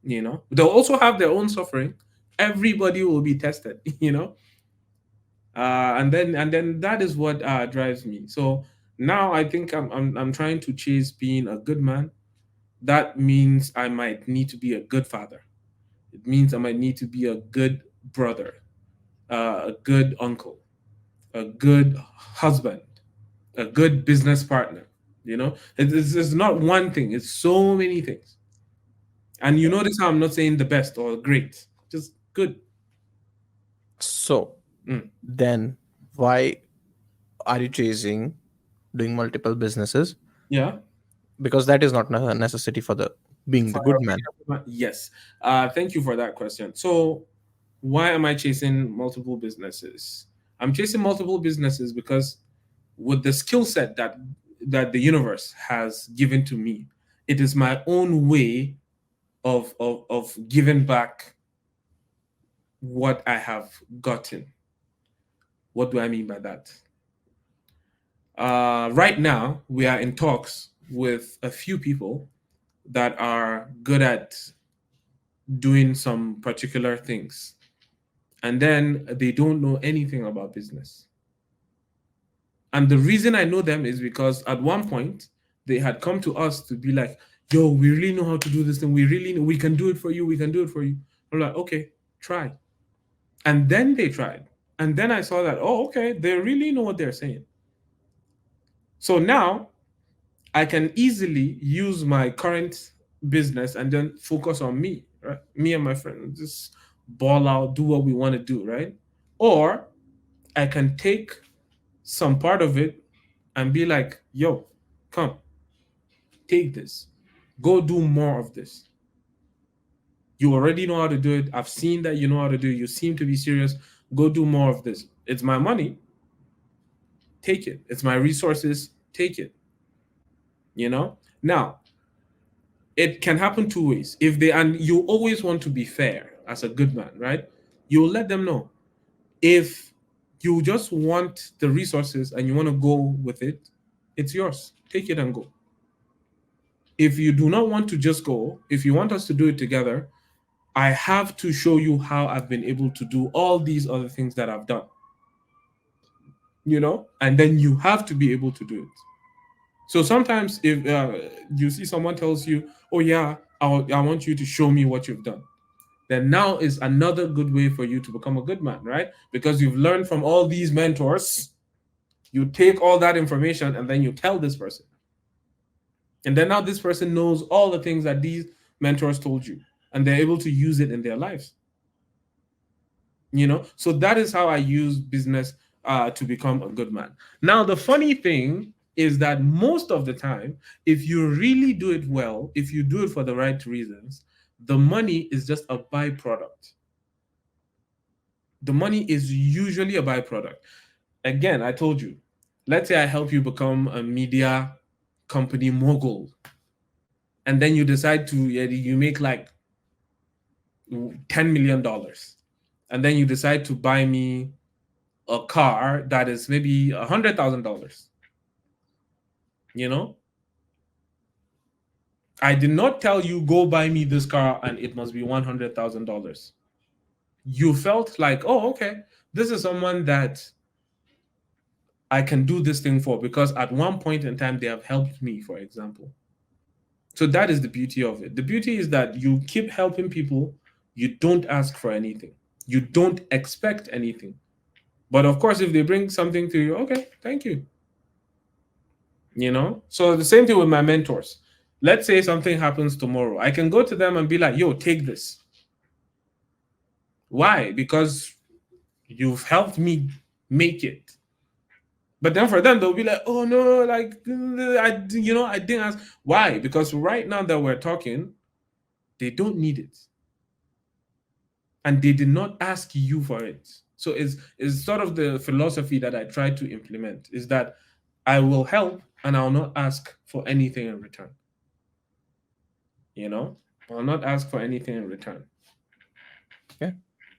You know, they'll also have their own suffering. Everybody will be tested, you know. And then that is what drives me. So now I think I'm trying to chase being a good man. That means I might need to be a good father. It means I might need to be a good brother, a good uncle, a good husband, a good business partner. You know, it's not one thing, it's so many things. And you notice how I'm not saying the best or great, just good. So Mm. then, why are you chasing doing multiple businesses? Yeah. Because that is not a necessity for the being the For good man. yes. Thank you for that question. So, why am I chasing multiple businesses? I'm chasing multiple businesses because with the skill set that the universe has given to me, it is my own way of giving back what I have gotten. What do I mean by that? Right now, we are in talks with a few people that are good at doing some particular things, and then they don't know anything about business. And the reason I know them is because at one point they had come to us to be like, yo, we really know how to do this thing. We really know, we can do it for you. We can do it for you. I'm like, okay, try. And then they tried. And then I saw that, oh, okay, they really know what they're saying. So now I can easily use my current business and then focus on me, right? Me and my friend, just ball out, do what we want to do, right? Or I can take some part of it and be like, yo, come, take this, go do more of this. You already know how to do it. I've seen that you know how to do it. You seem to be serious. Go do more of this. It's my money. Take it. It's my resources. Take it. You know? Now, it can happen two ways. If they, and you always want to be fair as a good man, right? You'll let them know. If you just want the resources and you want to go with it, it's yours. Take it and go. If you do not want to just go, if you want us to do it together, I have to show you how I've been able to do all these other things that I've done. You know, and then you have to be able to do it. So sometimes if you see someone tells you, "Oh yeah, I want you to show me what you've done," then now is another good way for you to become a good man, right? Because you've learned from all these mentors, you take all that information and then you tell this person. And then now this person knows all the things that these mentors told you, and they're able to use it in their lives. So that is how I use business to become a good man. Now the funny thing is that most of the time, if you really do it well, if you do it for the right reasons, the money is just a byproduct. The money is usually a byproduct. Again, I told you, let's say I help you become a media company mogul, and then you decide to, you make like $10 million, and then you decide to buy me a car that is maybe $100,000. I did not tell you go buy me this car and it must be $100,000. You felt like, oh, okay, this is someone that I can do this thing for because at one point in time they have helped me, for example. So that is the beauty of it. The beauty is that you keep helping people. You don't ask for anything. You don't expect anything. But of course, if they bring something to you, okay, thank you. So the same thing with my mentors. Let's say something happens tomorrow. I can go to them and be like, yo, take this. Why? Because you've helped me make it. But then for them, they'll be like, oh no, like, I didn't ask. Why? Because right now that we're talking, they don't need it. And they did not ask you for it. So it's sort of the philosophy that I try to implement, is that I will help and I'll not ask for anything in return. I'll not ask for anything in return. Yeah.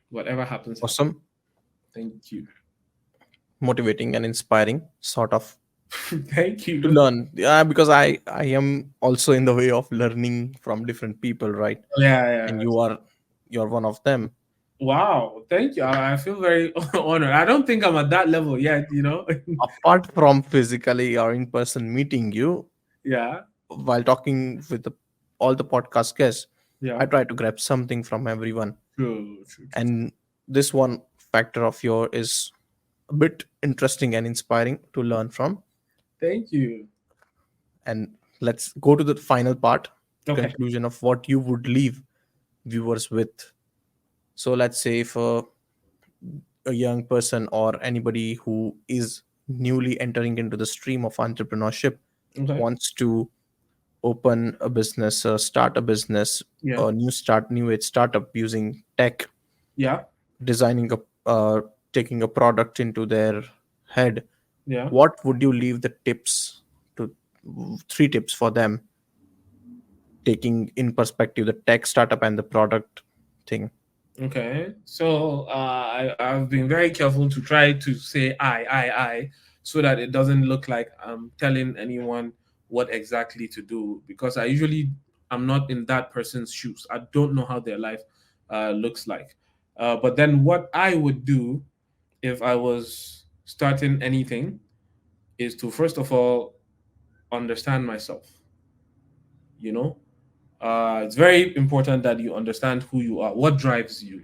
Whatever happens. Awesome. Thank you. Motivating and inspiring, sort of. Thank you. To learn. Yeah, because I am also in the way of learning from different people, right? Yeah. And you're one of them. Wow, thank you. I feel very honored. I don't think I'm at that level yet, Apart from physically or in person meeting you, Yeah. while talking with all the podcast guests, Yeah. I try to grab something from everyone. True. And this one factor of yours is a bit interesting and inspiring to learn from. Thank you. And let's go to the final part, Okay. conclusion of what you would leave viewers with. So let's say if a young person or anybody who is newly entering into the stream of entrepreneurship Okay. wants to open a business, start a business, Yeah. a new age startup using tech, Yeah. designing taking a product into their head, Yeah. what would you leave the tips to 3 tips for them, taking in perspective the tech startup and the product thing? Okay. So I've been very careful to try to say I, so that it doesn't look like I'm telling anyone what exactly to do, because I usually am not in that person's shoes. I don't know how their life looks like. But then what I would do if I was starting anything is to first of all understand myself. It's very important that you understand who you are, what drives you,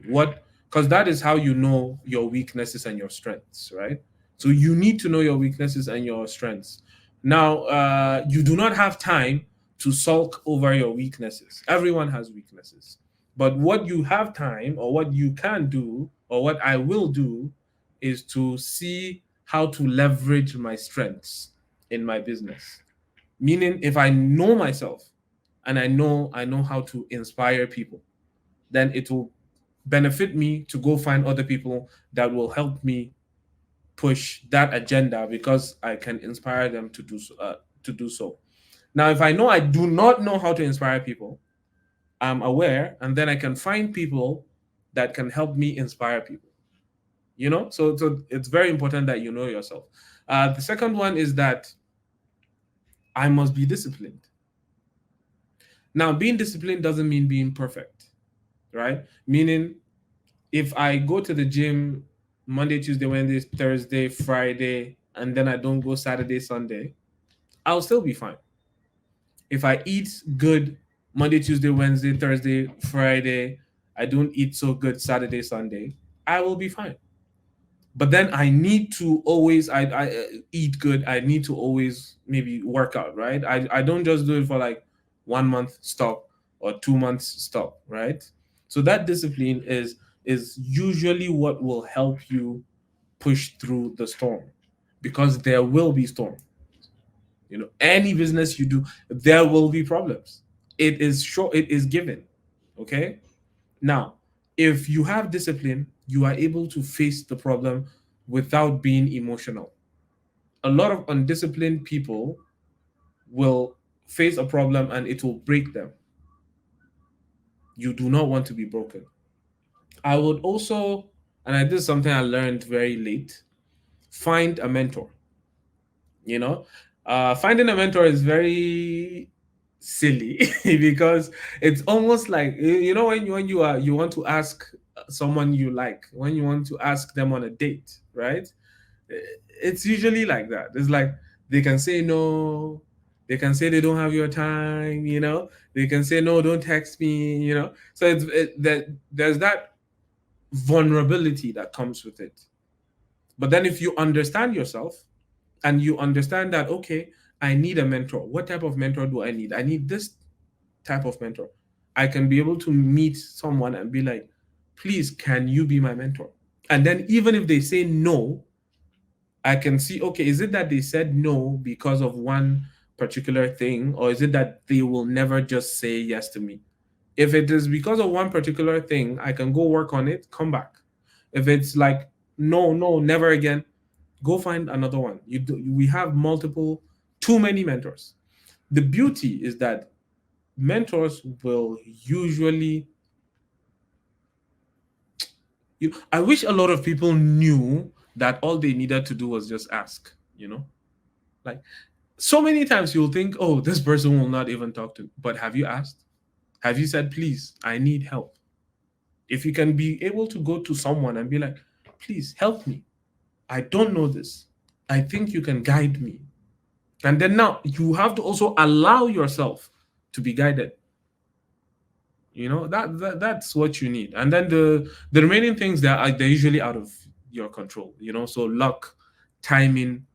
because that is how you know your weaknesses and your strengths, right? So you need to know your weaknesses and your strengths. Now, you do not have time to sulk over your weaknesses. Everyone has weaknesses. But what you have time, or what you can do, or what I will do, is to see how to leverage my strengths in my business. Meaning, if I know myself, and I know how to inspire people, then it will benefit me to go find other people that will help me push that agenda, because I can inspire them to do so. Now, if I know I do not know how to inspire people, I'm aware, and then I can find people that can help me inspire people. So it's very important that you know yourself. The second one is that I must be disciplined. Now, being disciplined doesn't mean being perfect, right? Meaning, if I go to the gym Monday, Tuesday, Wednesday, Thursday, Friday, and then I don't go Saturday, Sunday, I'll still be fine. If I eat good Monday, Tuesday, Wednesday, Thursday, Friday, I don't eat so good Saturday, Sunday, I will be fine. But then I need to always I eat good. I need to always maybe work out, right? I don't just do it for like 1 month stop or 2 months stop, right? So that discipline is usually what will help you push through the storm, because there will be storm. Any business you do, there will be problems. It is sure, it is given. Okay. Now, if you have discipline, you are able to face the problem without being emotional. A lot of undisciplined people will face a problem and it will break them. You do not want to be broken. I would also, and I did something I learned very late, find a mentor. you know Finding a mentor is very silly because it's almost like, when you want to ask someone you like, when you want to ask them on a date, right? It's usually like that. It's like they can say no, they can say they don't have your time, they can say no, don't text me, so that there's that vulnerability that comes with it. But then if you understand yourself and you understand that, okay, I need a mentor. What type of mentor do I need? I need this type of mentor. I can be able to meet someone and be like, please, can you be my mentor? And then even if they say no, I can see, okay, is it that they said no because of one particular thing, or is it that they will never just say yes to me? If it is because of one particular thing, I can go work on it, come back. If it's like, no, no, never again, go find another one. We have too many mentors. The beauty is that mentors will usually, I wish a lot of people knew that all they needed to do was just ask, like, so many times you'll think, oh, this person will not even talk to me. But have you asked? Have you said, please, I need help? If you can be able to go to someone and be like, please help me, I don't know this, I think you can guide me. And then now you have to also allow yourself to be guided. That's what you need. And then the remaining things, they're usually out of your control. So luck, timing,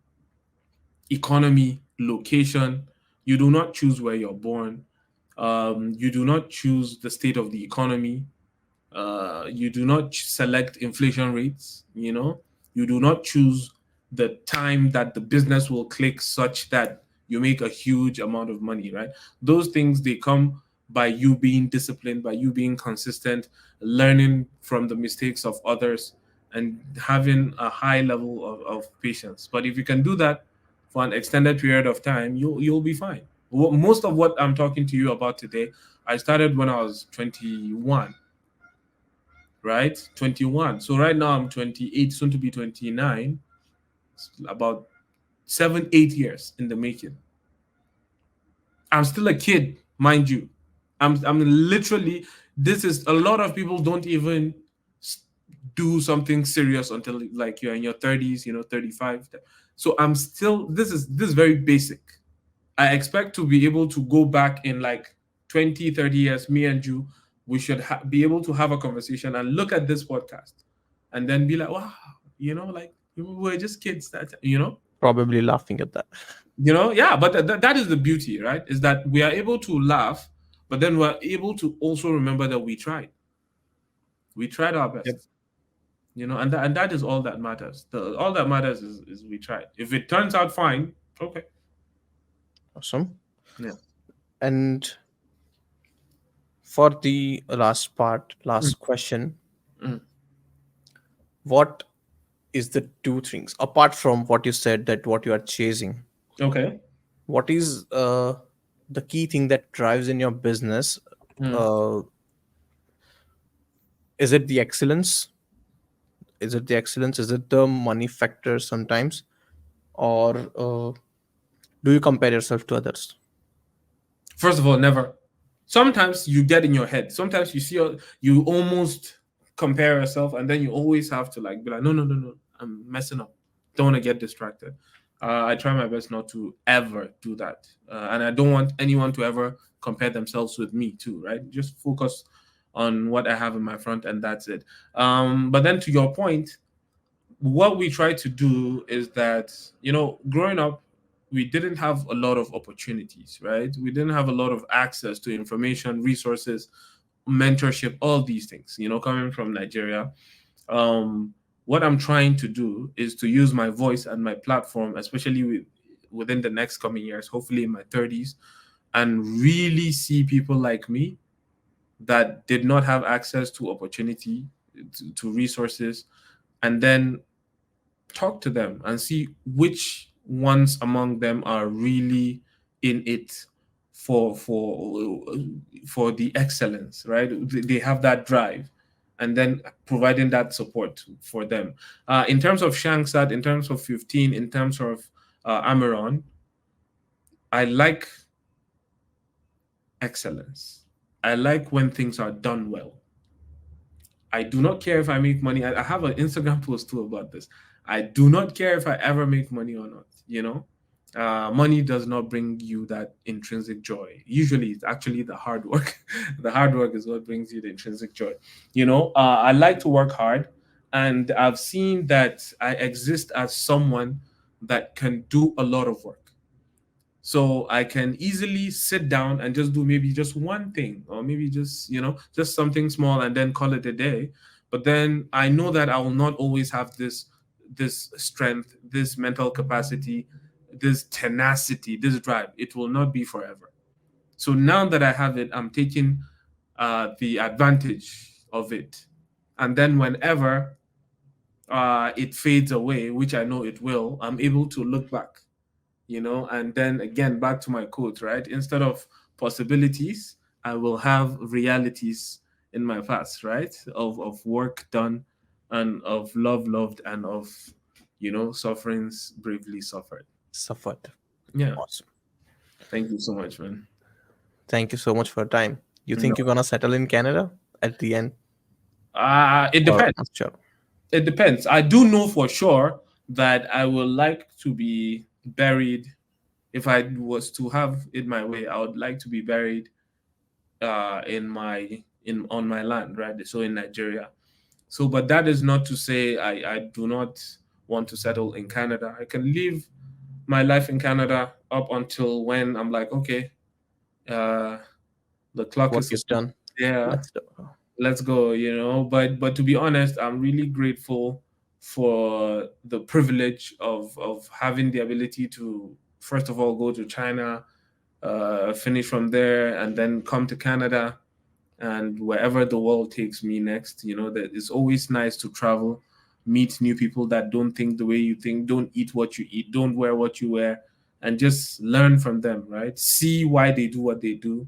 economy, location. You do not choose where you're born. You do not choose the state of the economy. You do not select inflation rates. You do not choose the time that the business will click such that you make a huge amount of money, right? Those things, they come by you being disciplined, by you being consistent, learning from the mistakes of others, and having a high level of patience. But if you can do that for an extended period of time, you'll be fine. Most of what I'm talking to you about today, I started when I was 21, right? 21. So right now I'm 28, soon to be 29. It's about 7, 8 years in the making. I'm still a kid, mind you. I'm literally, this is, a lot of people don't even do something serious until like you're in your 30s, 35. So I'm still, this is very basic. I expect to be able to go back in like 20, 30 years, me and you, we should be able to have a conversation and look at this podcast and then be like, wow, like we were just kids that. Probably laughing at that. Yeah, but that is the beauty, right? Is that we are able to laugh, but then we're able to also remember that we tried. We tried our best. Yep. And that is all that matters. All that matters is we tried. If it turns out fine, okay. Awesome. Yeah. And for the last question, Mm. what is the two things apart from what you said, that what you are chasing? Okay. What is the key thing that drives in your business? Mm. Is it the excellence? Is it the excellence? Is it the money factor sometimes? Or do you compare yourself to others? First of all, never. Sometimes you get in your head. Sometimes you almost compare yourself, and then you always have to like be like, no, no, no, no, I'm messing up. Don't want to get distracted. I try my best not to ever do that, and I don't want anyone to ever compare themselves with me too. Right? Just focus on what I have in my front, and that's it. But then to your point, what we try to do is that, growing up, we didn't have a lot of opportunities, right? We didn't have a lot of access to information, resources, mentorship, all these things, coming from Nigeria. um, what I'm trying to do is to use my voice and my platform, especially within the next coming years, hopefully in my 30s, and really see people like me that did not have access to opportunity, to resources, and then talk to them and see which ones among them are really in it for the excellence, right? They have that drive, and then providing that support for them. In terms of Shangsat, in terms of 15, in terms of Amiron, I like excellence. I like when things are done well. I do not care if I make money. I have an Instagram post too about this. I do not care if I ever make money or not. Money does not bring you that intrinsic joy. Usually, it's actually the hard work. The hard work is what brings you the intrinsic joy. I like to work hard, and I've seen that I exist as someone that can do a lot of work. So I can easily sit down and just do maybe just one thing, or maybe just something small, and then call it a day. But then I know that I will not always have this strength, this mental capacity, this tenacity, this drive. It will not be forever. So now that I have it, I'm taking the advantage of it. And then whenever it fades away, which I know it will, I'm able to look back, and then again, back to my quote, right? Instead of possibilities, I will have realities in my past, right? Of work done, and of love loved, and of, sufferings bravely suffered. Suffered. Yeah. Awesome. Thank you so much, man. Thank you so much for your time. You No. think you're gonna settle in Canada at the end? It Or depends. not sure. It depends. I do know for sure that I would like to be buried. If I was to have it my way, I would like to be buried on my land, right? So in Nigeria. So, but that is not to say I do not want to settle in Canada. I can live my life in Canada up until when I'm like, okay, uh, the clock Work is is done. yeah, Let's do. let's go. But to be honest, I'm really grateful for the privilege of having the ability to, first of all, go to China, finish from there, and then come to Canada, and wherever the world takes me next. That it's always nice to travel, meet new people that don't think the way you think, don't eat what you eat, don't wear what you wear, and just learn from them, right? See why they do what they do,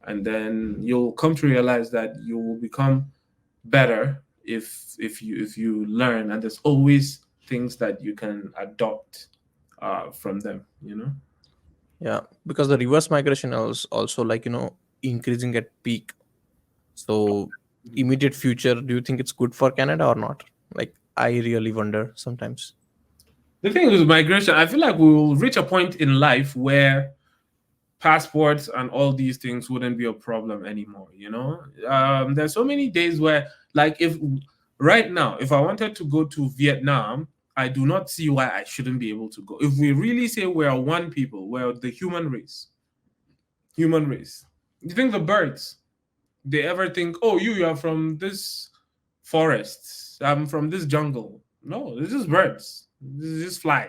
and then you'll come to realize that you will become better if you learn, and there's always things that you can adopt from them. Yeah, because the reverse migration is also like increasing at peak. So immediate future, do you think it's good for Canada or not? Like I really wonder sometimes. The thing with migration, I feel like we will reach a point in life where passports and all these things wouldn't be a problem anymore. There's so many days where, like, if right now, if I wanted to go to Vietnam, I do not see why I shouldn't be able to go. If we really say we're one people, we're the human race, you think the birds, they ever think, oh, you are from this forest, I'm from this jungle? No, this is birds. This is just fly.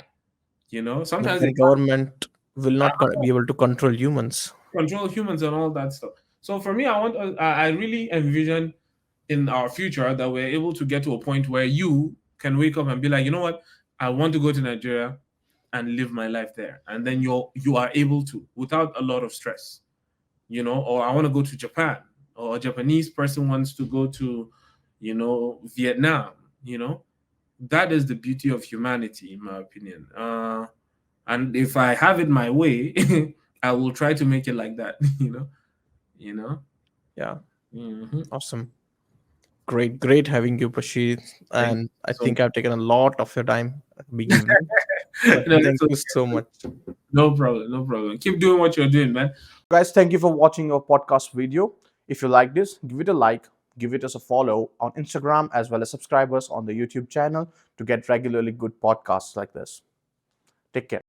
But Sometimes they then government will not be able to control humans. control humans and all that stuff. So for me, I really envision in our future that we're able to get to a point where you can wake up and be like, you know what, I want to go to Nigeria and live my life there, and then you are able to without a lot of stress. Or I want to go to Japan, or a Japanese person wants to go to, Vietnam. That is the beauty of humanity, in my opinion. And if I have it my way, I will try to make it like that. Yeah, Mhm. awesome. Great having you, Bashir. Thank And I you so think I've taken a lot of your time at the beginning. But No, thank it's you okay. so much. No problem. No problem. Keep doing what you're doing, man. Guys, thank you for watching our podcast video. If you like this, give it a like, give it us a follow on Instagram as well as subscribe us on the YouTube channel to get regularly good podcasts like this. Take care.